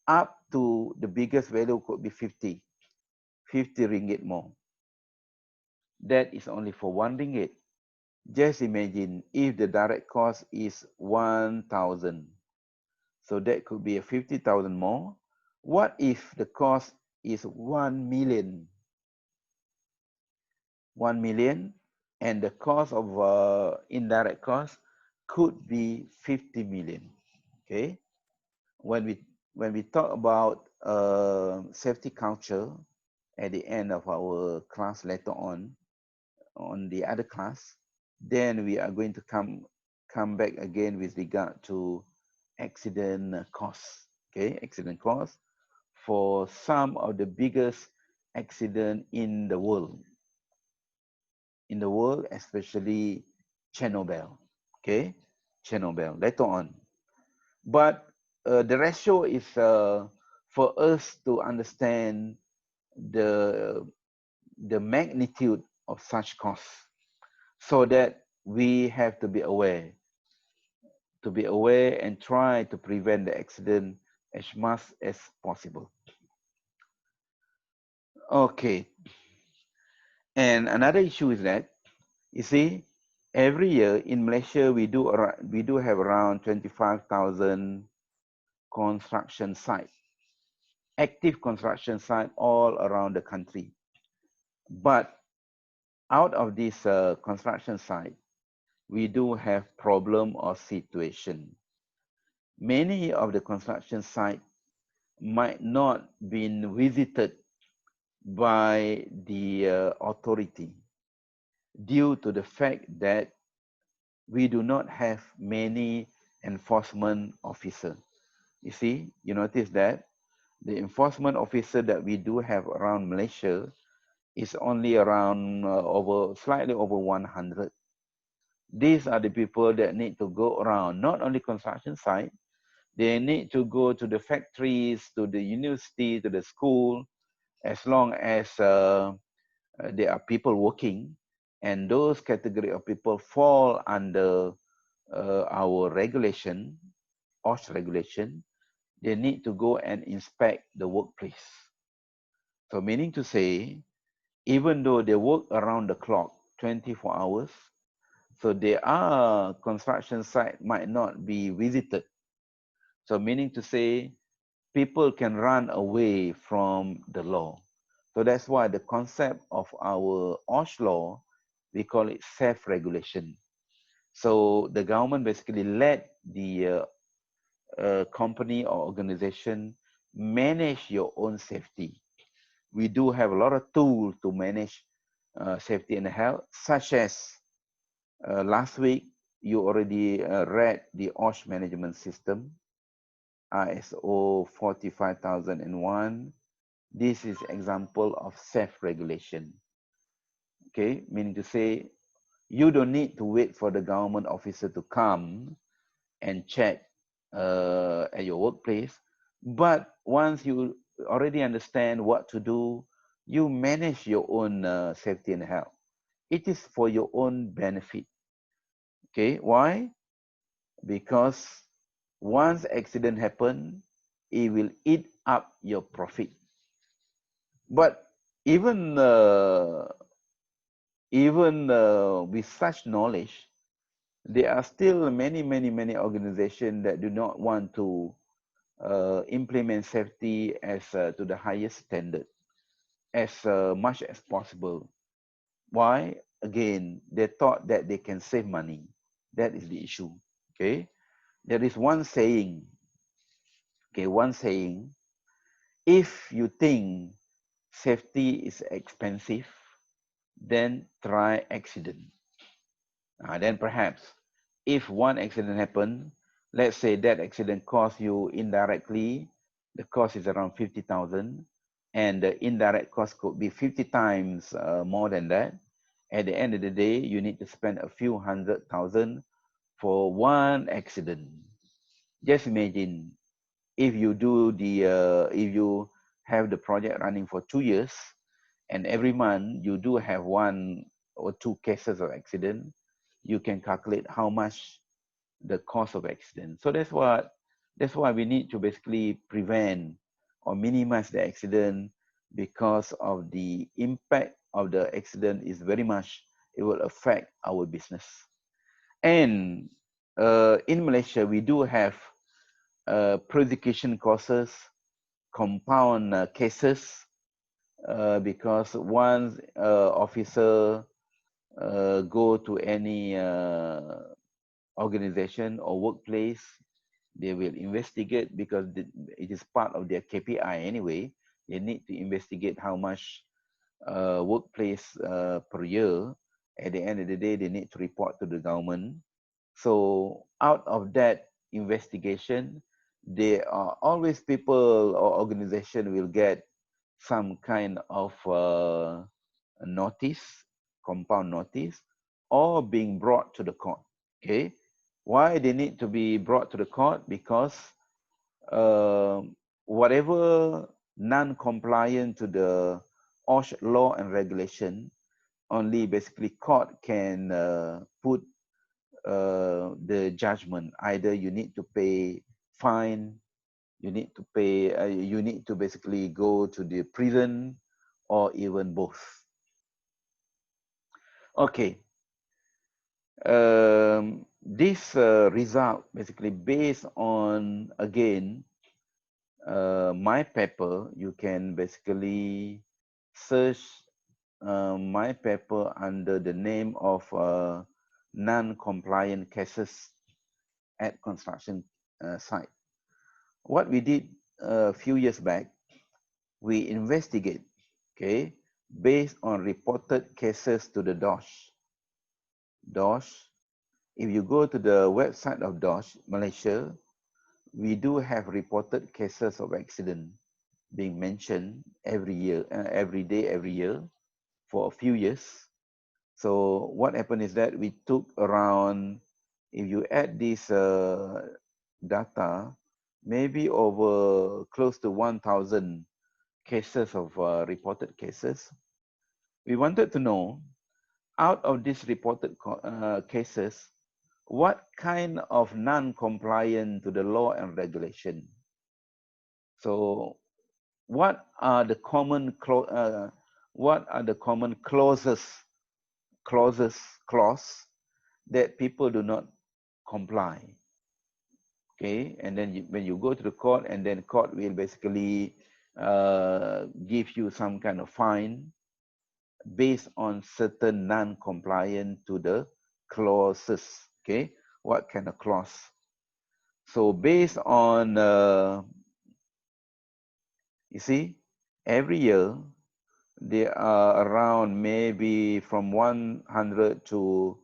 up to the biggest value could be 50 ringgit more. That is only for 1 ringgit. Just imagine if the direct cost is 1,000. So that could be a 50,000 more. What if the cost is 1 million? 1 million, and the cost of indirect cost could be 50 million. Okay. When we talk about safety culture at the end of our class later on the other class, then we are going to come back again with regard to accident costs. Okay, accident costs for some of the biggest accident in the world. In the world, especially Chernobyl. Okay, Chernobyl later on. But the ratio is for us to understand the magnitude of such costs, so that we have to be aware and try to prevent the accident as much as possible. Okay, and another issue is that, you see, every year in Malaysia we do have around 25,000 construction sites, active construction sites all around the country. But out of this construction site, we do have problem or situation. Many of the construction sites might not been visited by the authority due to the fact that we do not have many enforcement officer. You see, you notice that the enforcement officer that we do have around Malaysia is only around slightly over 100. These are the people that need to go around, not only construction site, they need to go to the factories, to the university, to the school, as long as there are people working, and those category of people fall under our regulation, OSH regulation, they need to go and inspect the workplace. So meaning to say, even though they work around the clock, 24 hours, so their construction site might not be visited. So meaning to say, people can run away from the law. So that's why the concept of our OSH law, we call it self-regulation. So the government basically let the company or organization manage your own safety. We do have a lot of tools to manage safety and health, such as last week, you already read the OSH management system, ISO 45001. This is example of self-regulation. Okay, meaning to say, you don't need to wait for the government officer to come and check at your workplace. But once you already understand what to do, you manage your own safety and health. It is for your own benefit. Okay, why? Because once accident happen, it will eat up your profit. But even with such knowledge, there are still many organizations that do not want to implement safety as to the highest standard as much as possible. Why? Again, they thought that they can save money. That is the issue. Okay, there is one saying. Okay, one saying: if you think safety is expensive, then try accident. Then perhaps if one accident happen, let's say that accident cost you indirectly, the cost is around 50,000. and the indirect cost could be 50 times more than that. At the end of the day, you need to spend a few 100,000 for one accident. Just imagine if you do if you have the project running for 2 years, and every month you do have 1 or 2 cases of accident, you can calculate how much the cost of accident. So that's why we need to basically prevent or minimize the accident, because of the impact of the accident is very much, it will affect our business. And in Malaysia, we do have prosecution causes, compound cases, because once officer go to any organization or workplace, they will investigate, because it is part of their KPI anyway. They need to investigate how much workplace per year. At the end of the day, they need to report to the government. So out of that investigation, there are always people or organization will get some kind of notice, compound notice, or being brought to the court. Okay, why they need to be brought to the court? Because whatever non-compliant to the OSH law and regulation, only basically court can put the judgment. Either you need to pay fine, you need to pay, you need to basically go to the prison, or even both. Okay. This result basically based on, again, my paper. You can basically search my paper under the name of non-compliant cases at construction site. What we did a few years back, we investigate, okay, based on reported cases to the DOSH. DOSH, if you go to the website of DOSH Malaysia, we do have reported cases of accident being mentioned every year, every day, every year for a few years. So what happened is that we took around, if you add this data, maybe over close to 1,000 cases of reported cases. We wanted to know, out of these reported cases, what kind of non-compliant to the law and regulation. So what are the common clause that people do not comply? Okay, and then when you go to the court, and then court will basically give you some kind of fine based on certain non-compliant to the clauses. Okay, what kind of clause? So based on, you see, every year there are around maybe from 100 to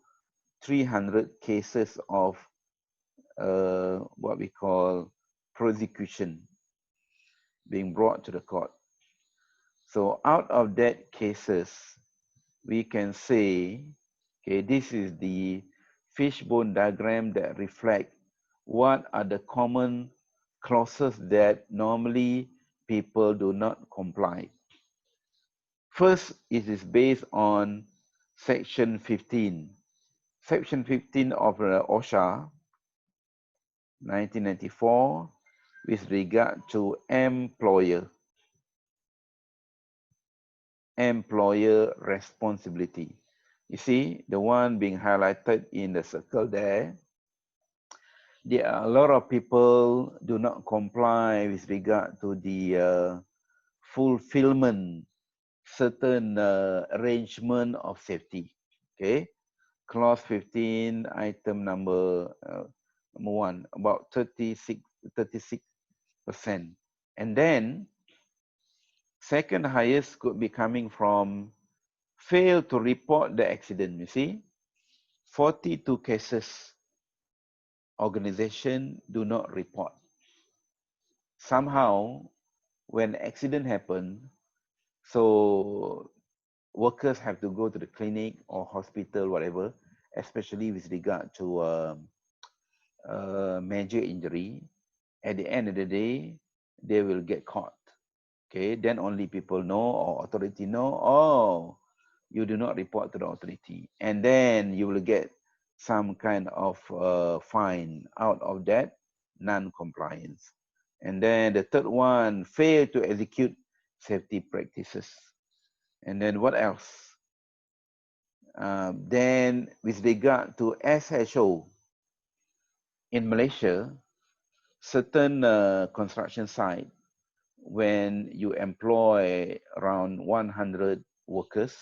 300 cases of what we call prosecution being brought to the court. So out of that cases, we can say, okay, this is the fishbone diagram that reflect what are the common clauses that normally people do not comply. First, it is based on Section 15. Section 15 of the OSHA 1994 with regard to employer responsibility. You see, the one being highlighted in the circle there, there are a lot of people do not comply with regard to the fulfillment certain arrangement of safety. Okay, clause 15, item number 1, about 36%. And then second highest could be coming from fail to report the accident. You see, 42 cases organization do not report. Somehow when accident happen, So workers have to go to the clinic or hospital, whatever, especially with regard to major injury. At the end of the day, they will get caught. Okay, then only people know or authority know. Oh, you do not report to the authority, and then you will get some kind of fine out of that non-compliance. And then the third one, fail to execute safety practices. And then what else? Then with regard to SHO in Malaysia, certain construction site, when you employ around 100 workers,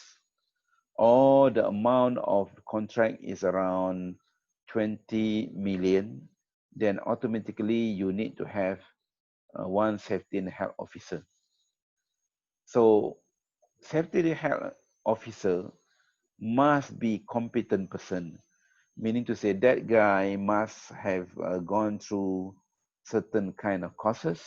or the amount of contract is around 20 million, then automatically you need to have one safety and health officer. So safety and health officer must be competent person, meaning to say that guy must have gone through certain kind of courses,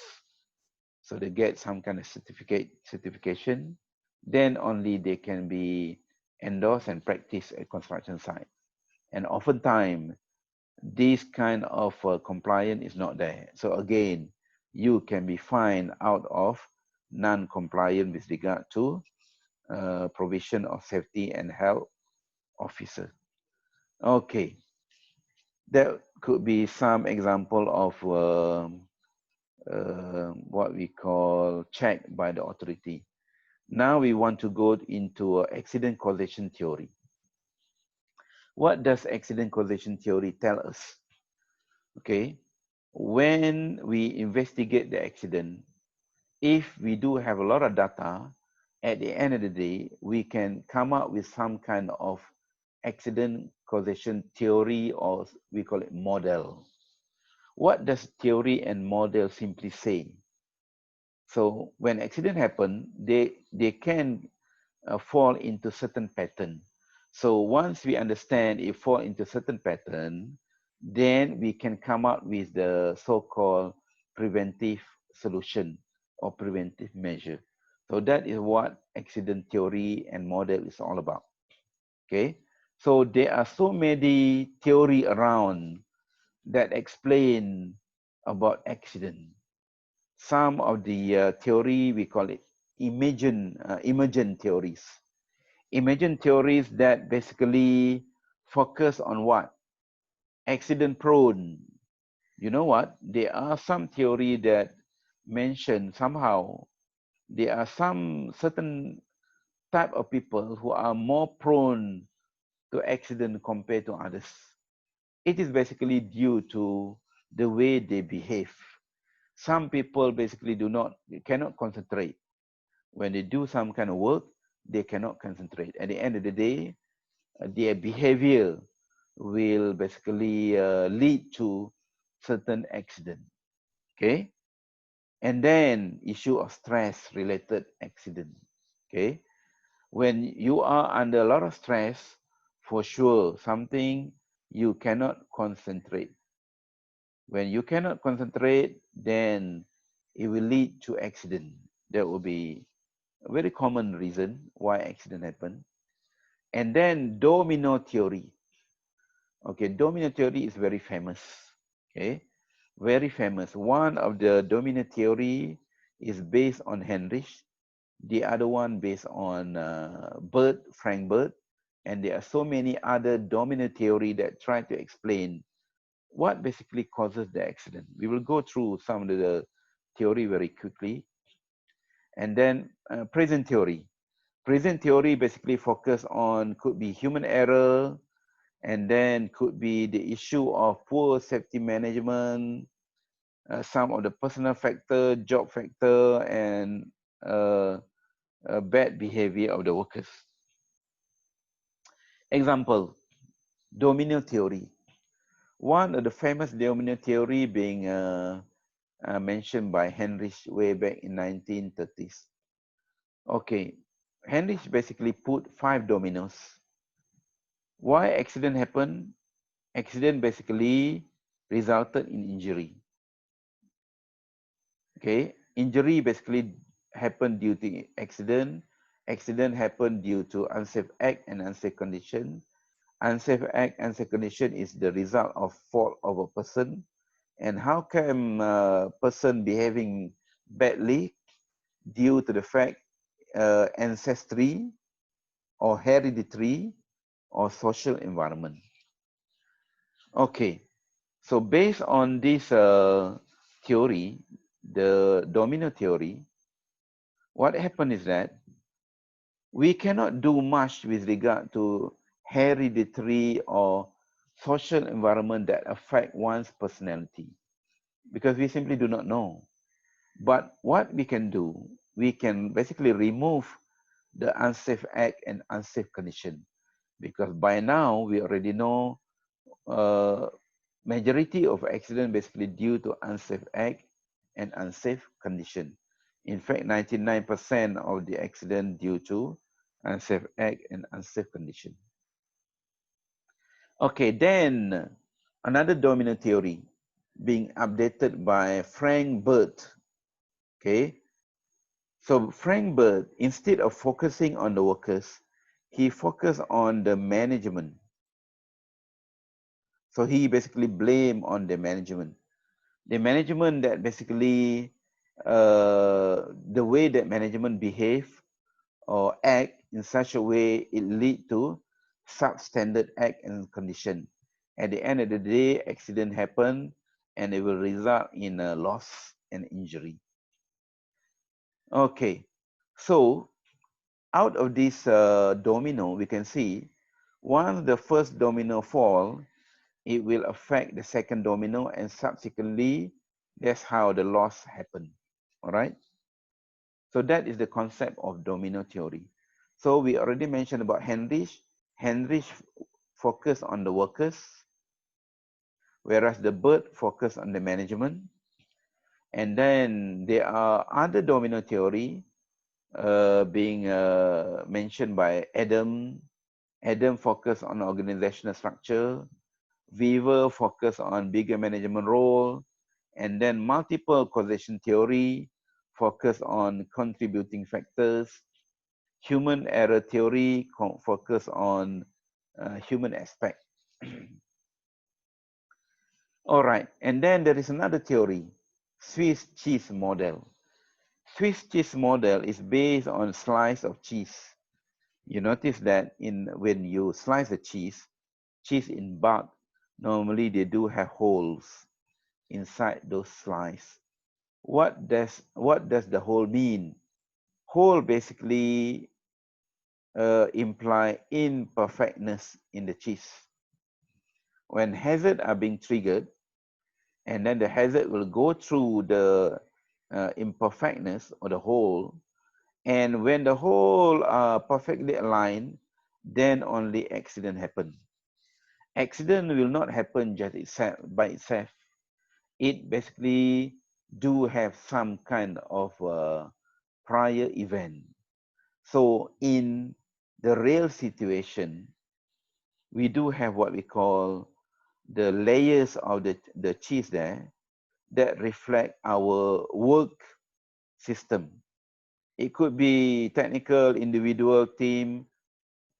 so they get some kind of certification, then only they can be endorsed and practice at construction site. And oftentimes, this kind of compliance is not there. So again, you can be fined out of non-compliant with regard to provision of safety and health officer. Okay, that could be some example of what we call check by the authority. Now we want to go into accident causation theory. What does accident causation theory tell us? Okay, when we investigate the accident, if we do have a lot of data, at the end of the day, we can come up with some kind of accident causation theory, or we call it model. What does theory and model simply say? So when accident happen, they can fall into certain pattern. So once we understand it fall into certain pattern, then we can come up with the so-called preventive solution or preventive measure. So that is what accident theory and model is all about. Okay, so there are so many theory around that explain about accident. Some of the theory, we call it emergent theories. Emergent theories that basically focus on what? Accident prone. You know what? There are some theory that mention somehow there are some certain type of people who are more prone to accident compared to others. It is basically due to the way they behave. Some people basically cannot concentrate. When they do some kind of work, they cannot concentrate. At the end of the day, their behavior will basically lead to certain accident. Okay, and then issue of stress related accident. Okay, when you are under a lot of stress, for sure something you cannot concentrate. When you cannot concentrate, then it will lead to accident. That will be a very common reason why accident happen. And then domino theory. Okay, domino theory is very famous. Okay, very famous. One of the domino theory is based on Heinrich. The other one based on Frank Bird. And there are so many other domino theory that try to explain what basically causes the accident. We will go through some of the theory very quickly. And then present theory. Present theory basically focus on, could be human error, and then could be the issue of poor safety management, some of the personal factor, job factor, and bad behavior of the workers. Example, domino theory. One of the famous domino theory being mentioned by Heinrich way back in 1930s. Okay, Heinrich basically put 5 dominoes. Why accident happened? Accident basically resulted in injury. Okay, injury basically happen due to accident. Accident happen due to unsafe act and unsafe condition. Unsafe act, unsafe condition is the result of fault of a person. And how can a person behaving badly due to the fact ancestry or hereditary or social environment? Okay, so based on this theory, the domino theory, what happened is that we cannot do much with regard to hereditary or social environment that affect one's personality because we simply do not know. But what we can do, we can basically remove the unsafe act and unsafe condition because by now we already know majority of accident basically due to unsafe act and unsafe condition. In fact, 99% of the accident due to unsafe act and unsafe condition. Okay, then another dominant theory being updated by Frank Bird. Okay, so Frank Bird, instead of focusing on the workers, he focused on the management. So he basically blamed on the management. The management that basically the way that management behave or act in such a way it lead to substandard act and condition. At the end of the day, accident happen and it will result in a loss and injury. Okay, so out of this domino, we can see once the first domino fall, it will affect the second domino and subsequently that's how the loss happen. All right. So that is the concept of domino theory. So we already mentioned about Heinrich. Heinrich focused on the workers, whereas the Bird focused on the management. And then there are other domino theory being mentioned by Adam. Adam focused on organizational structure. Weaver focused on bigger management role. And then multiple causation theory focused on contributing factors. Human error theory focus on human aspect. All right, and then there is another theory, Swiss cheese model. Swiss cheese model is based on slice of cheese. You notice that when you slice the cheese in bulk, normally they do have holes inside those slices. What does the hole mean? Hole basically imply imperfectness in the cheese. When hazard are being triggered, and then the hazard will go through the imperfectness or the hole, and when the hole are perfectly aligned, then only accident happen. Accident will not happen just itself by itself. It basically do have some kind of prior event. So in the real situation, we do have what we call the layers of the cheese there that reflect our work system. It could be technical, individual, team,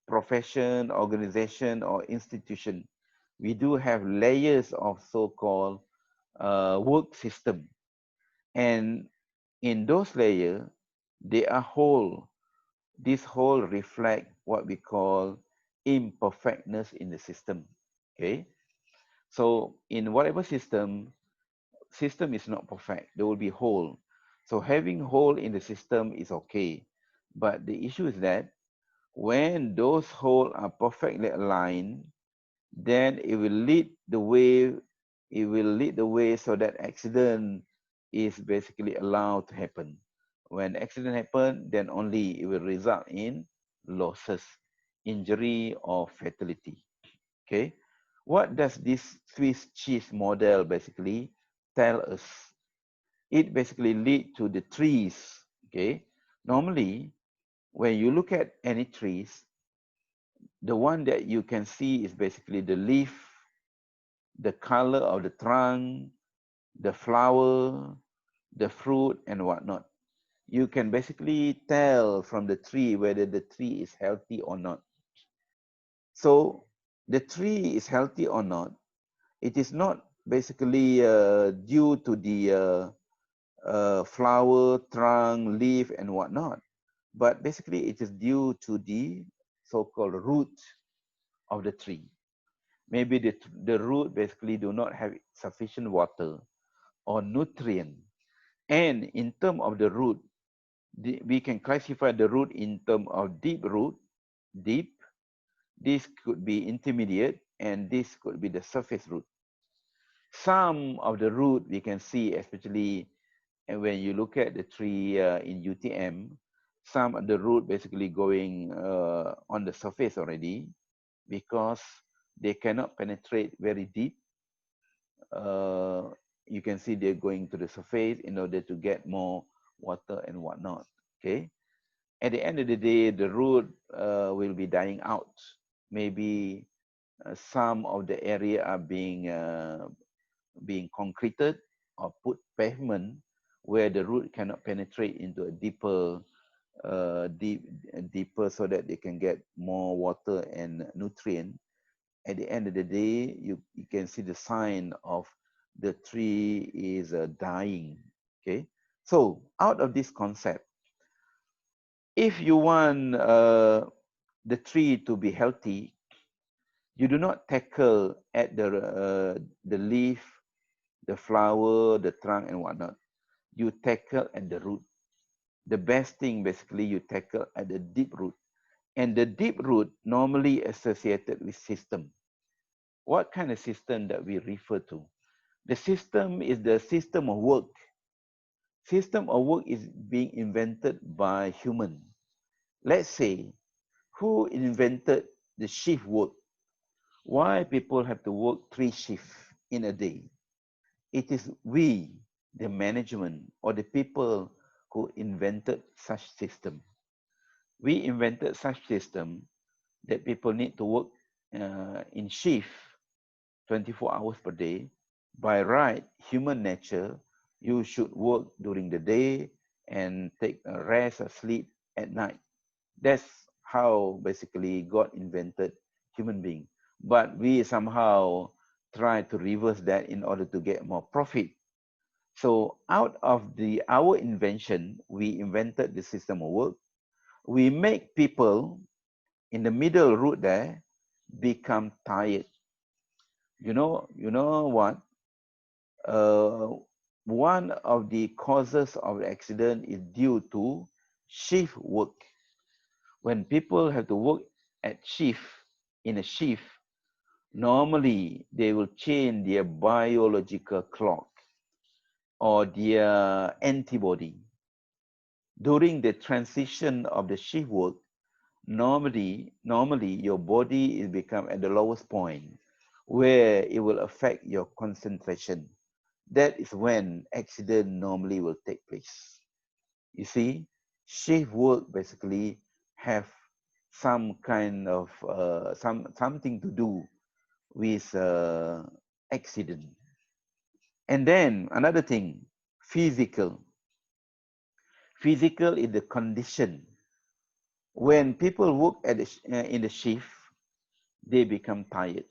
profession, organization, or institution. We do have layers of so-called work system. And in those layers, they are whole. This whole reflect what we call imperfectness in the system. Okay. So in whatever system is not perfect. There will be hole. So having hole in the system is okay. But the issue is that when those holes are perfectly aligned, then it will lead the way so that accident is basically allowed to happen. When accident happen, then only it will result in losses, injury or fatality. Okay. What does this Swiss cheese model basically tell us? It basically lead to the trees. Okay. Normally, when you look at any trees, the one that you can see is basically the leaf, the color of the trunk, the flower, the fruit, and whatnot. you can basically tell from the tree whether the tree is healthy or not. So the tree is healthy or not, it is not basically due to the flower, trunk, leaf, and whatnot, but basically it is due to the so-called root of the tree. Maybe the root basically do not have sufficient water or nutrient. And in terms of the root, we can classify the root in terms of deep root, deep. This could be intermediate, and this could be the surface root. Some of the root we can see, especially when you look at the tree in UTM, some of the root basically going on the surface already because they cannot penetrate very deep. Uh, you can see they're going to the surface in order to get more water and whatnot. Okay. At the end of the day, the root will be dying out. Maybe some of the area are being concreted or put pavement where the root cannot penetrate into a deeper so that they can get more water and nutrient. At the end of the day, you can see the sign of the tree is dying. Okay, so out of this concept, if you want the tree to be healthy, you do not tackle at the leaf, the flower, the trunk, and whatnot. You tackle at the root. The best thing basically you tackle at the deep root. And the deep root normally associated with system. What kind of system that we refer to? The system is the system of work. System of work is being invented by human. Let's say, who invented the shift work? Why people have to work 3 shifts in a day? It is we, the management or the people who invented such system. We invented such system that people need to work in shift 24 hours per day. By right, human nature, you should work during the day and take a rest or sleep at night. That's how basically God invented human being. But we somehow try to reverse that in order to get more profit. So out of our invention, we invented the system of work. We make people in the middle route there become tired. You know what? Uh, One of the causes of accident is due to shift work. When people have to work at shift, in a shift, normally they will change their biological clock or their antibody. During the transition of the shift work, normally your body is become at the lowest point where it will affect your concentration. That is when accident normally will take place. You see, shift work basically have some kind of something to do with accident. And then another thing, physical. Physical is the condition. When people work in the shift, they become tired.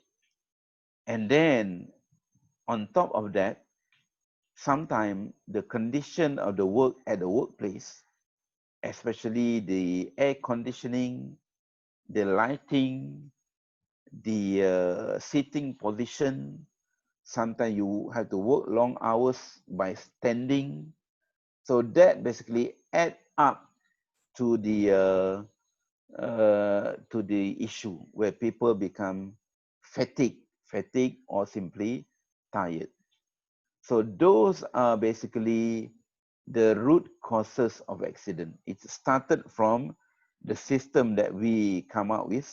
And then on top of that, sometimes the condition of the work at the workplace, especially the air conditioning, the lighting, the sitting position, sometimes you have to work long hours by standing. So that basically add up to the issue where people become fatigued or simply tired. So those are basically the root causes of accident. It started from the system that we come up with,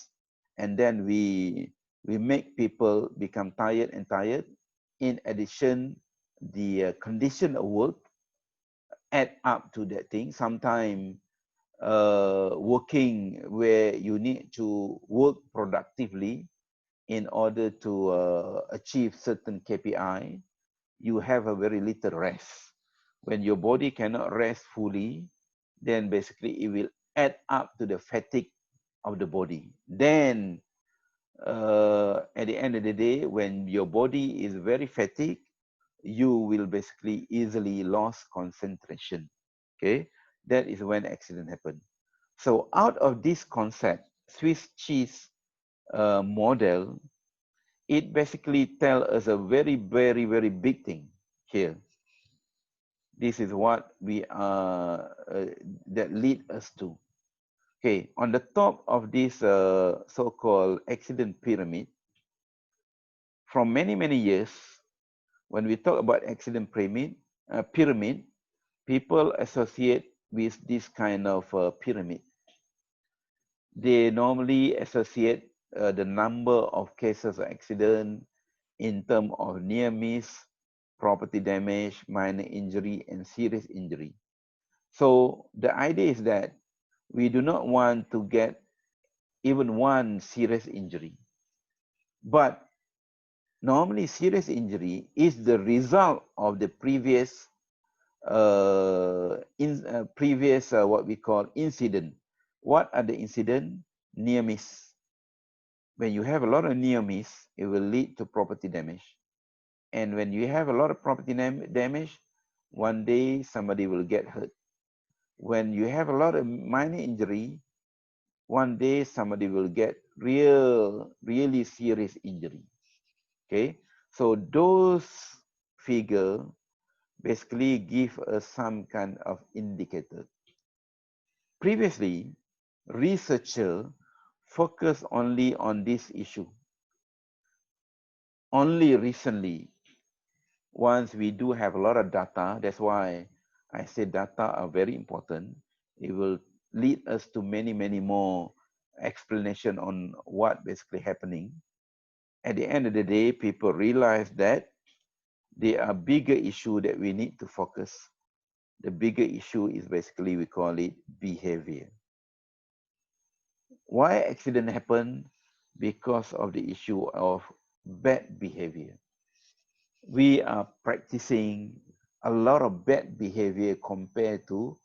and then we make people become tired and tired. In addition, the condition of work add up to that thing. Sometimes working where you need to work productively in order to achieve certain KPI, you have a very little rest. When your body cannot rest fully, then basically it will add up to the fatigue of the body. Then at the end of the day, when your body is very fatigued, you will basically easily lose concentration. Okay, that is when accident happen. So out of this concept, Swiss cheese model, it basically tell us a very big thing here. This is what we are that lead us to. Okay, on the top of this so-called accident pyramid, from many years, when we talk about accident pyramid, people associate with this kind of pyramid. They normally associate the number of cases of accident in terms of near miss, property damage, minor injury, and serious injury. So the idea is that we do not want to get even one serious injury. But normally serious injury is the result of the previous what we call incident. What are the incident? Near miss. When you have a lot of near miss, it will lead to property damage. And when you have a lot of property damage, one day somebody will get hurt. When you have a lot of minor injury, one day somebody will get really serious injury. Okay, so those figure basically give us some kind of indicator. Previously, researcher focused only on this issue. Only recently, once we do have a lot of data, that's why I say data are very important. It will lead us to many more explanation on what basically happening. At the end of the day, people realize that there are bigger issue that we need to focus. The bigger issue is basically, we call it behavior. Why accident happen? Because of the issue of bad behavior. We are practicing a lot of bad behavior compared to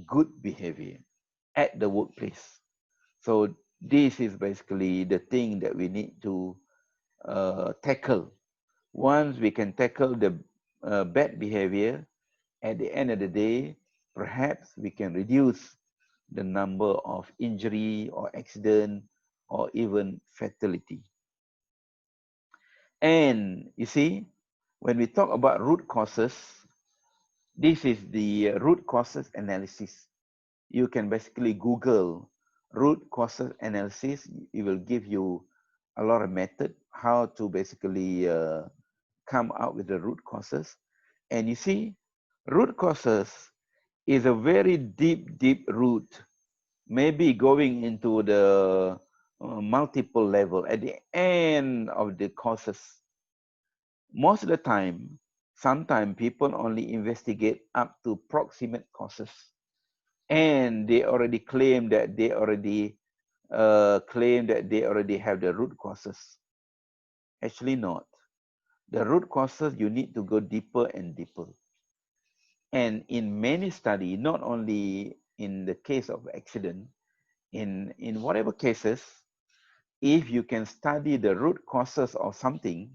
good behavior at the workplace. So this is basically the thing that we need to tackle. Once we can tackle the bad behavior, at the end of the day, perhaps we can reduce the number of injury or accident or even fatality. And you see, when we talk about root causes, this is the root causes analysis. You can basically Google root causes analysis. It will give you a lot of method how to basically come out with the root causes. And you see, root causes is a very deep root, maybe going into the multiple level at the end of the causes. Most of the time, sometimes people only investigate up to proximate causes, and they already claim that they already have the root causes. Actually, not. The root causes, you need to go deeper and deeper. And in many studies, not only in the case of accident, in whatever cases, if you can study the root causes of something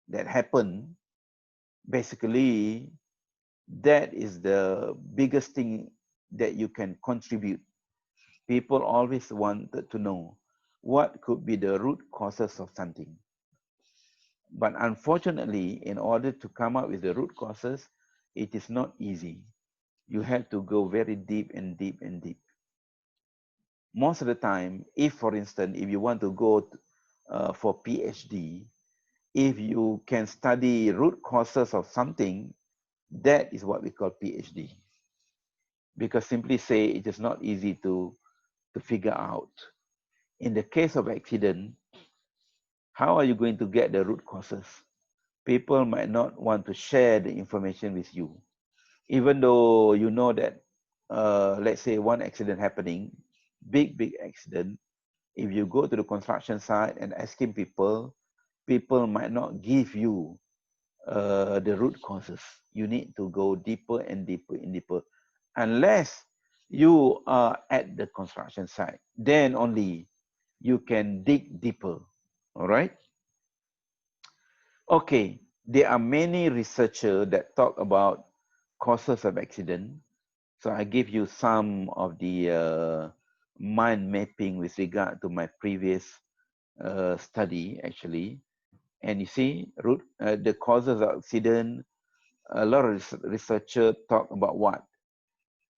that happened, basically that is the biggest thing that you can contribute. People always wanted to know what could be the root causes of something. But unfortunately, in order to come up with the root causes, it is not easy. You have to go very deep and deep and deep. Most of the time, if for instance, if you want to go for PhD, if you can study root causes of something, that is what we call PhD. Because simply say it is not easy to figure out. In the case of accident, how are you going to get the root causes? People might not want to share the information with you. Even though you know that, let's say one accident happening, big accident, if you go to the construction site and asking people, people might not give you the root causes. You need to go deeper and deeper and deeper. Unless You are at the construction site. Then only you can dig deeper. All right. Okay. There are many researchers that talk about causes of accident. So I give you some of the mind mapping with regard to my previous study, actually. And you see, the causes of accident, a lot of researchers talk about what?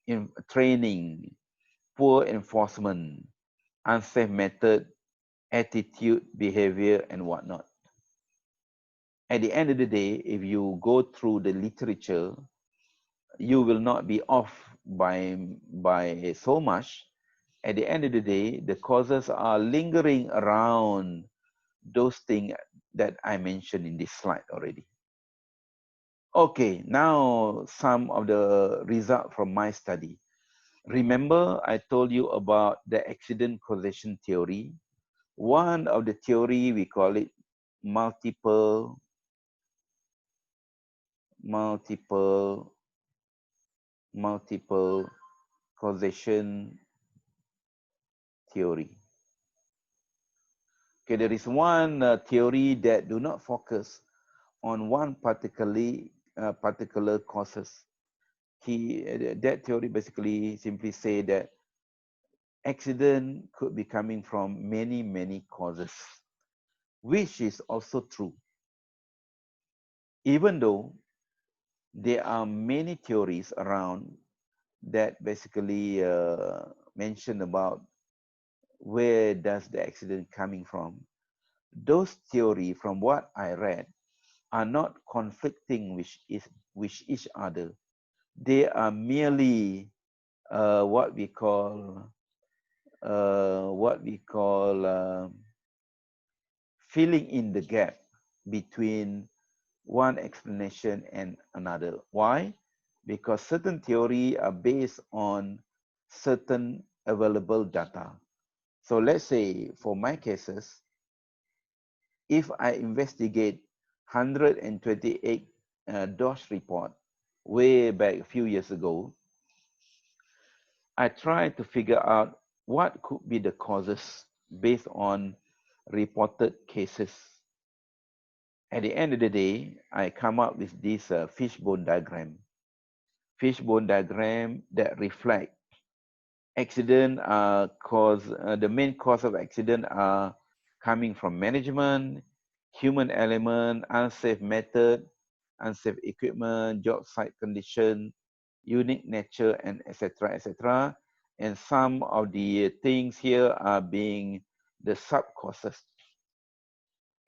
In training, poor enforcement, unsafe method, attitude, behavior, and whatnot. At the end of the day, if you go through the literature, you will not be off by so much. At the end of the day, the causes are lingering around those things that I mentioned in this slide already. Okay, now some of the result from my study. Remember, I told you about the accident causation theory. One of the theory, we call it multiple multiple causation theory. Okay, there is one theory that do not focus on one particular causes. That theory basically simply say that accident could be coming from many causes, which is also true. Even though there are many theories around that basically mention about where does the accident coming from, those theory from what I read are not conflicting with each other. They are merely what we call filling in the gap between one explanation and another. Why? Because certain theory are based on certain available data. So let's say for my cases, if I investigate 128 DOS report way back a few years ago, I try to figure out what could be the causes based on reported cases. At the end of the day, I come up with this fishbone diagram. Fishbone diagram that reflect accident the main cause of accident are coming from management, human element, unsafe method, unsafe equipment, job site condition, unique nature, and etc. etc. And some of the things here are being the sub causes.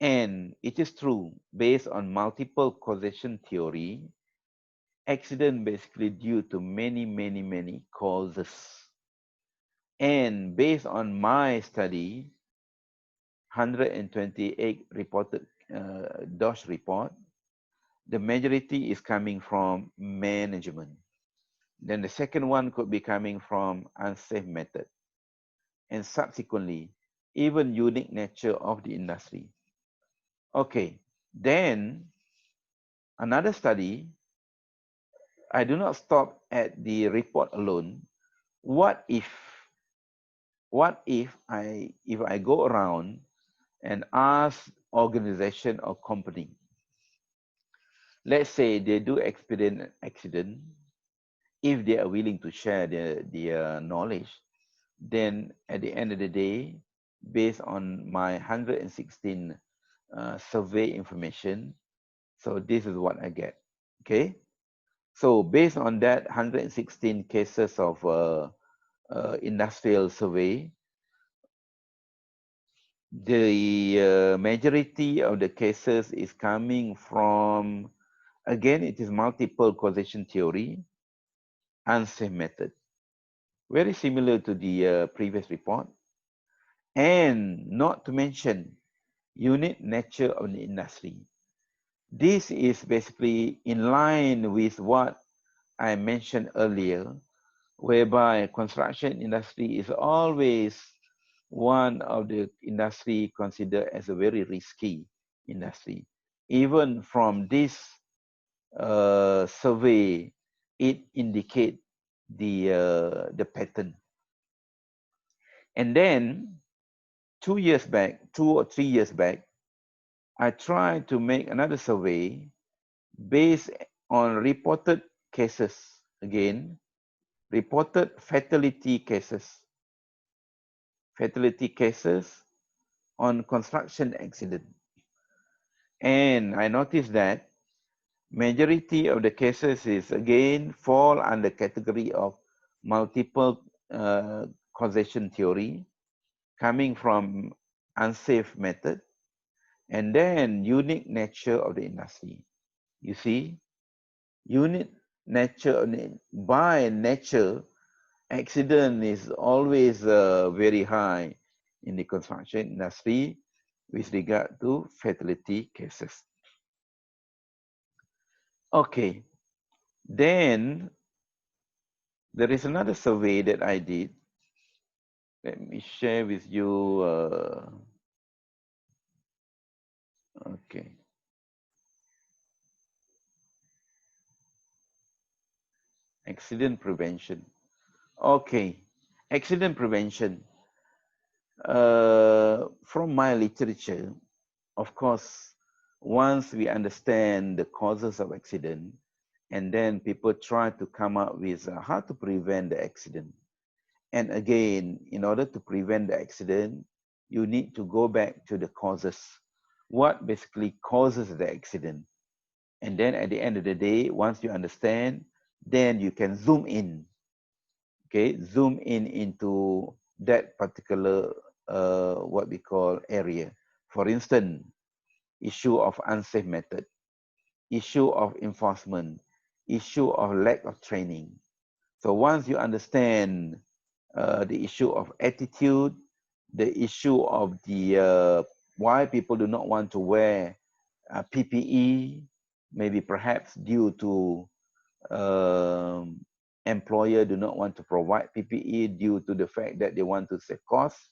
And it is true, based on multiple causation theory, accident basically due to many causes. And based on my study, 128 reported DOS report, the majority is coming from management. Then the second one could be coming from unsafe method. And subsequently, even unique nature of the industry. Okay, then another study, I do not stop at the report alone. What if I go around and ask organization or company, let's say they do experience an accident, if they are willing to share their knowledge, then at the end of the day, based on my 116 survey information, so this is what I get. Okay, so based on that 116 cases of industrial survey, the majority of the cases is coming from, again, it is multiple causation theory, unsafe method. Very similar to the previous report. And not to mention unique nature of the industry. This is basically in line with what I mentioned earlier, whereby construction industry is always one of the industry considered as a very risky industry. Even from this survey, it indicates the pattern. And then 2 years back, 2 or 3 years back, I tried to make another survey based on reported cases. Again, reported fatality cases on construction accident. And I noticed that majority of the cases is again fall under category of multiple causation theory coming from unsafe method, and then unique nature of the industry. You see, unique nature, by nature, accident is always very high in the construction industry with regard to fatality cases. Okay, then there is another survey that I did. Let me share with you. Okay. Accident prevention. Okay. Accident prevention. From my literature, of course, once we understand the causes of accident, and then people try to come up with how to prevent the accident. And again, in order to prevent the accident, you need to go back to the causes. What basically causes the accident? And then at the end of the day, once you understand, then you can zoom in, okay? Zoom in into that particular, what we call area. For instance, issue of unsafe method, issue of enforcement, issue of lack of training. So once you understand the issue of attitude, the issue of the why people do not want to wear PPE, maybe perhaps due to employer do not want to provide PPE due to the fact that they want to save costs.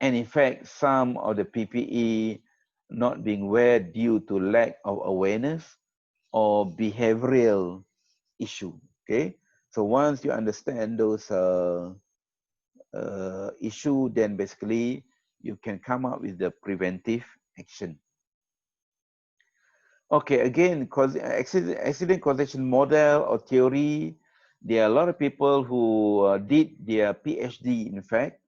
And in fact, some of the PPE not being wear due to lack of awareness or behavioral issue. Okay, so once you understand those issue, then basically you can come up with the preventive action. Okay, again, cause accident causation model or theory, there are a lot of people who did their PhD, in fact,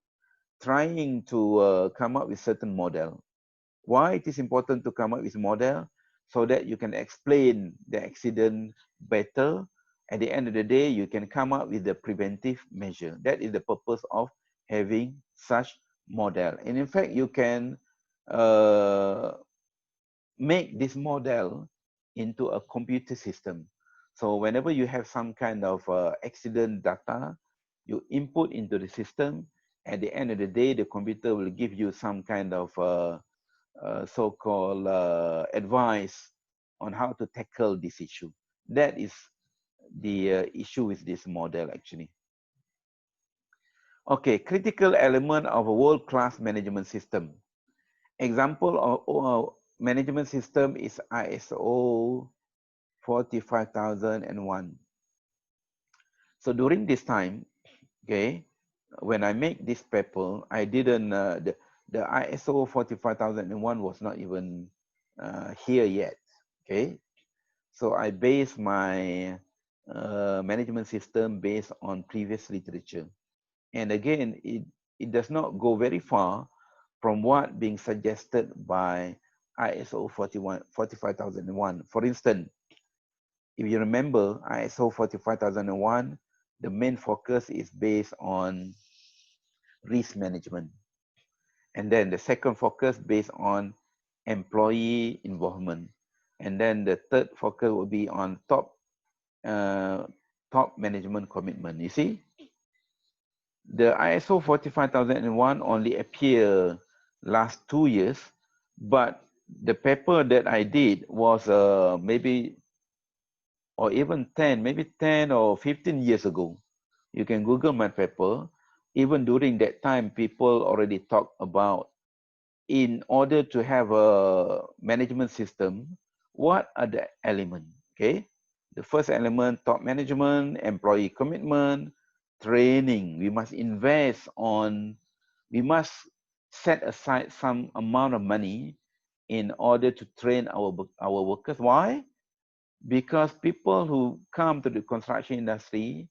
trying to come up with certain model. Why it is important to come up with model? So that you can explain the accident better. At the end of the day, you can come up with the preventive measure. That is the purpose of having such model. And in fact, you can make this model into a computer system. So whenever you have some kind of accident data, you input into the system. At the end of the day, the computer will give you some kind of so-called advice on how to tackle this issue. That is the issue with this model, actually. Okay, critical element of a world-class management system. Example of management system is ISO 45001. So during this time, okay, when I make this paper, I didn't, the ISO 45001 was not even here yet, okay? So I base my management system based on previous literature. And again, it does not go very far from what being suggested by ISO 45001. For instance, if you remember ISO 45001, the main focus is based on risk management. And then the second focus based on employee involvement. And then the third focus will be on top management commitment. You see, the ISO 45001 only appeared last 2 years, but the paper that I did was maybe, or even 10, maybe 10 or 15 years ago. You can Google my paper. Even during that time, people already talk about, in order to have a management system, what are the elements, okay? The first element, top management, employee commitment, training. We must invest on, we must set aside some amount of money in order to train our workers. Why? Because people who come to the construction industry,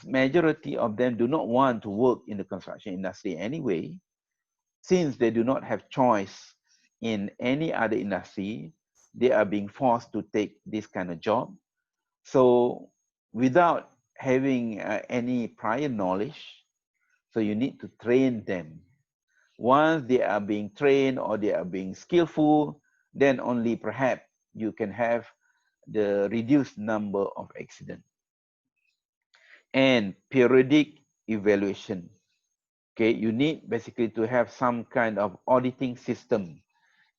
majority of them do not want to work in the construction industry anyway, since they do not have choice in any other industry. They are being forced to take this kind of job. So without having any prior knowledge, so you need to train them. Once they are being trained or they are being skillful, then only perhaps you can have the reduced number of accidents. And periodic evaluation. Okay, you need basically to have some kind of auditing system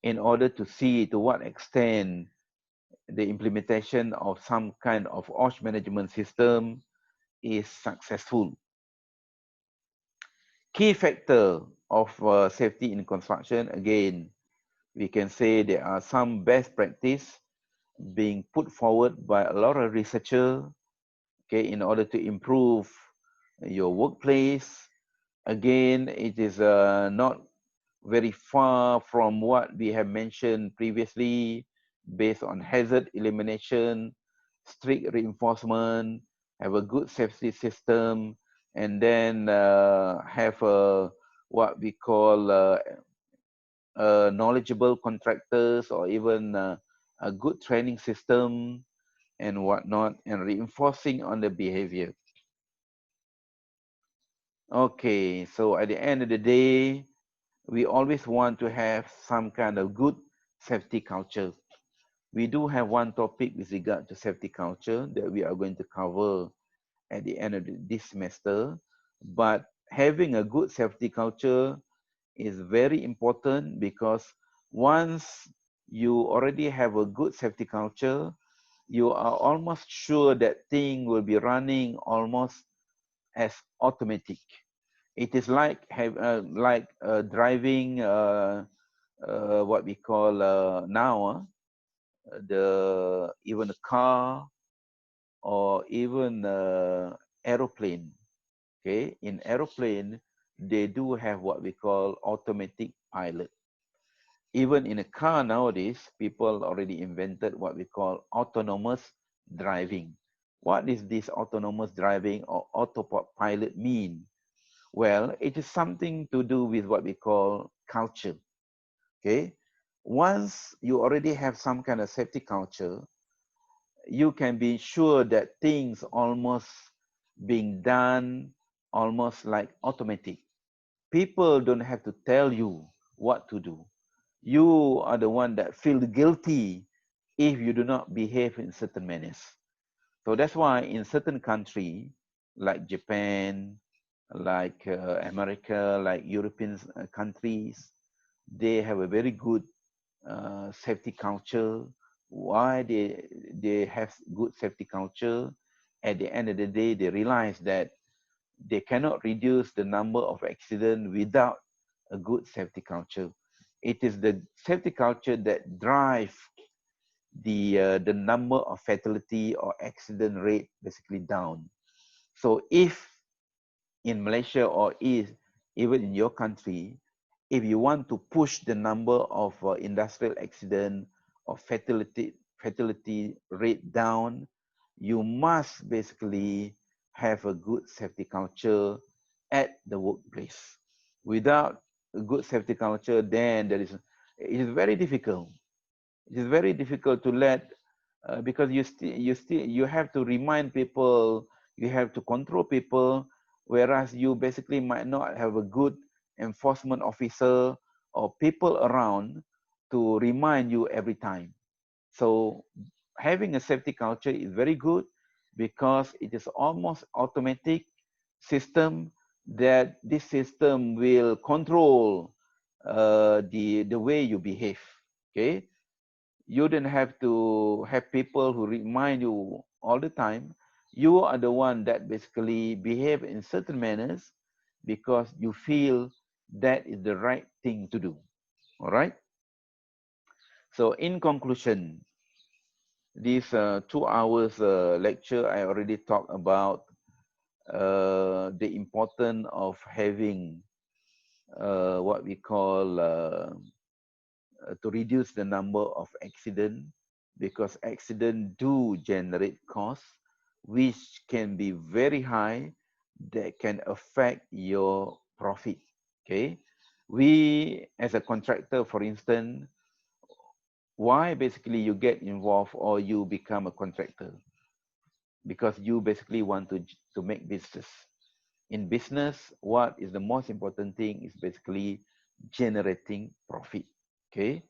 in order to see to what extent the implementation of some kind of OSH management system is successful. Key factor of safety in construction, again, we can say there are some best practice being put forward by a lot of researchers, okay, in order to improve your workplace. Again, it is not very far from what we have mentioned previously, based on hazard elimination, strict reinforcement, have a good safety system, and then have what we call knowledgeable contractors, or even a good training system and whatnot, and reinforcing on the behavior. Okay, so at the end of the day, we always want to have some kind of good safety culture. We do have one topic with regard to safety culture that we are going to cover at the end of this semester. But having a good safety culture is very important, because once you already have a good safety culture, you are almost sure that thing will be running almost as automatic. It is like driving what we call now the even a car or even aeroplane. Okay, in aeroplane they do have what we call automatic pilot. Even in a car nowadays, people already invented what we call autonomous driving. What is this autonomous driving or autopilot mean? Well, it is something to do with what we call culture. Okay, once you already have some kind of safety culture, you can be sure that things almost being done almost like automatic. People don't have to tell you what to do. You are the one that feel guilty if you do not behave in certain manners. So that's why in certain country like Japan, like America, like European countries, they have a very good safety culture. Why they have good safety culture? At the end of the day, they realize that they cannot reduce the number of accidents without a good safety culture. It is the safety culture that drive the number of fatality or accident rate basically down. So if in Malaysia or is even in your country, if you want to push the number of industrial accident or fatality rate down, you must basically have a good safety culture at the workplace. Without a good safety culture, then it is very difficult. It is very difficult to let because you have to remind people, you have to control people, whereas you basically might not have a good enforcement officer or people around to remind you every time. So having a safety culture is very good, because it is almost automatic system, that this system will control the way you behave. Okay, you don't have to have people who remind you all the time. You are the one that basically behave in certain manners because you feel that is the right thing to do. All right. So in conclusion, This 2 hours lecture, I already talked about the importance of having what we call to reduce the number of accident, because accident do generate costs which can be very high, that can affect your profit. Okay, we as a contractor, for instance, why basically you get involved or you become a contractor? Because you basically want to make business. In business, what is the most important thing is basically generating profit. Okay,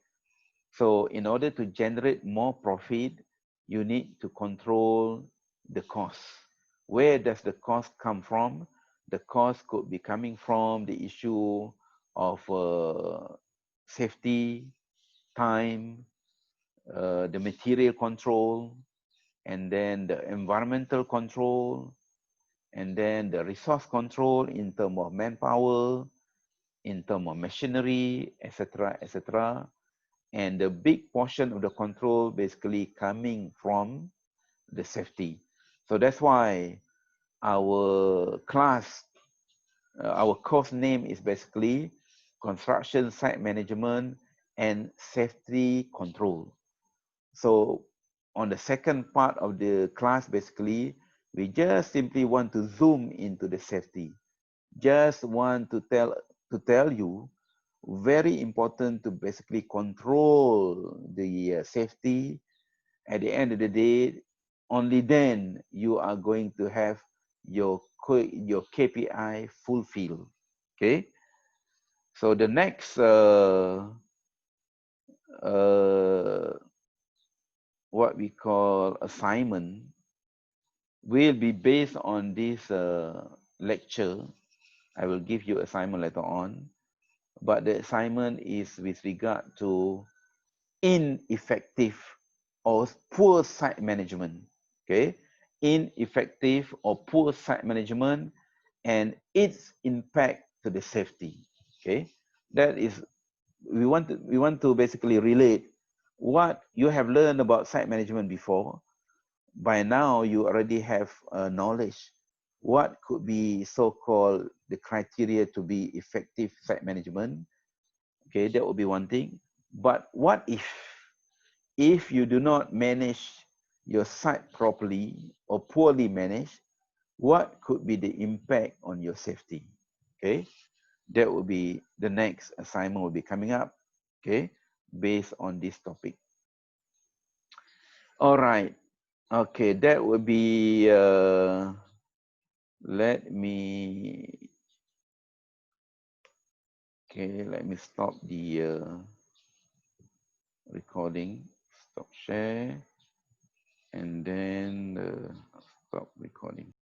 so in order to generate more profit, you need to control the cost. Where does the cost come from? The cost could be coming from the issue of safety, time, the material control, and then the environmental control, and then the resource control in terms of manpower, in terms of machinery, etc., etc. And the big portion of the control basically coming from the safety. So that's why our class, our course name is basically construction site management and safety control. So on the second part of the class, basically, we just simply want to zoom into the safety. Just want to tell you, very important to basically control the safety. At the end of the day, only then you are going to have your KPI fulfilled. Okay. So the next uh, what we call assignment will be based on this lecture. I will give you assignment later on, but the assignment is with regard to ineffective or poor site management. Okay, ineffective or poor site management and its impact to the safety. Okay, that is, we want to basically relate what you have learned about site management before. By now you already have knowledge what could be so-called the criteria to be effective site management. Okay, that would be one thing. But what if you do not manage your site properly or poorly managed, what could be the impact on your safety? Okay, that will be the next assignment will be coming up. Okay, based on this topic. All right. Okay, that would be let me let me stop the recording, stop share, and then stop recording.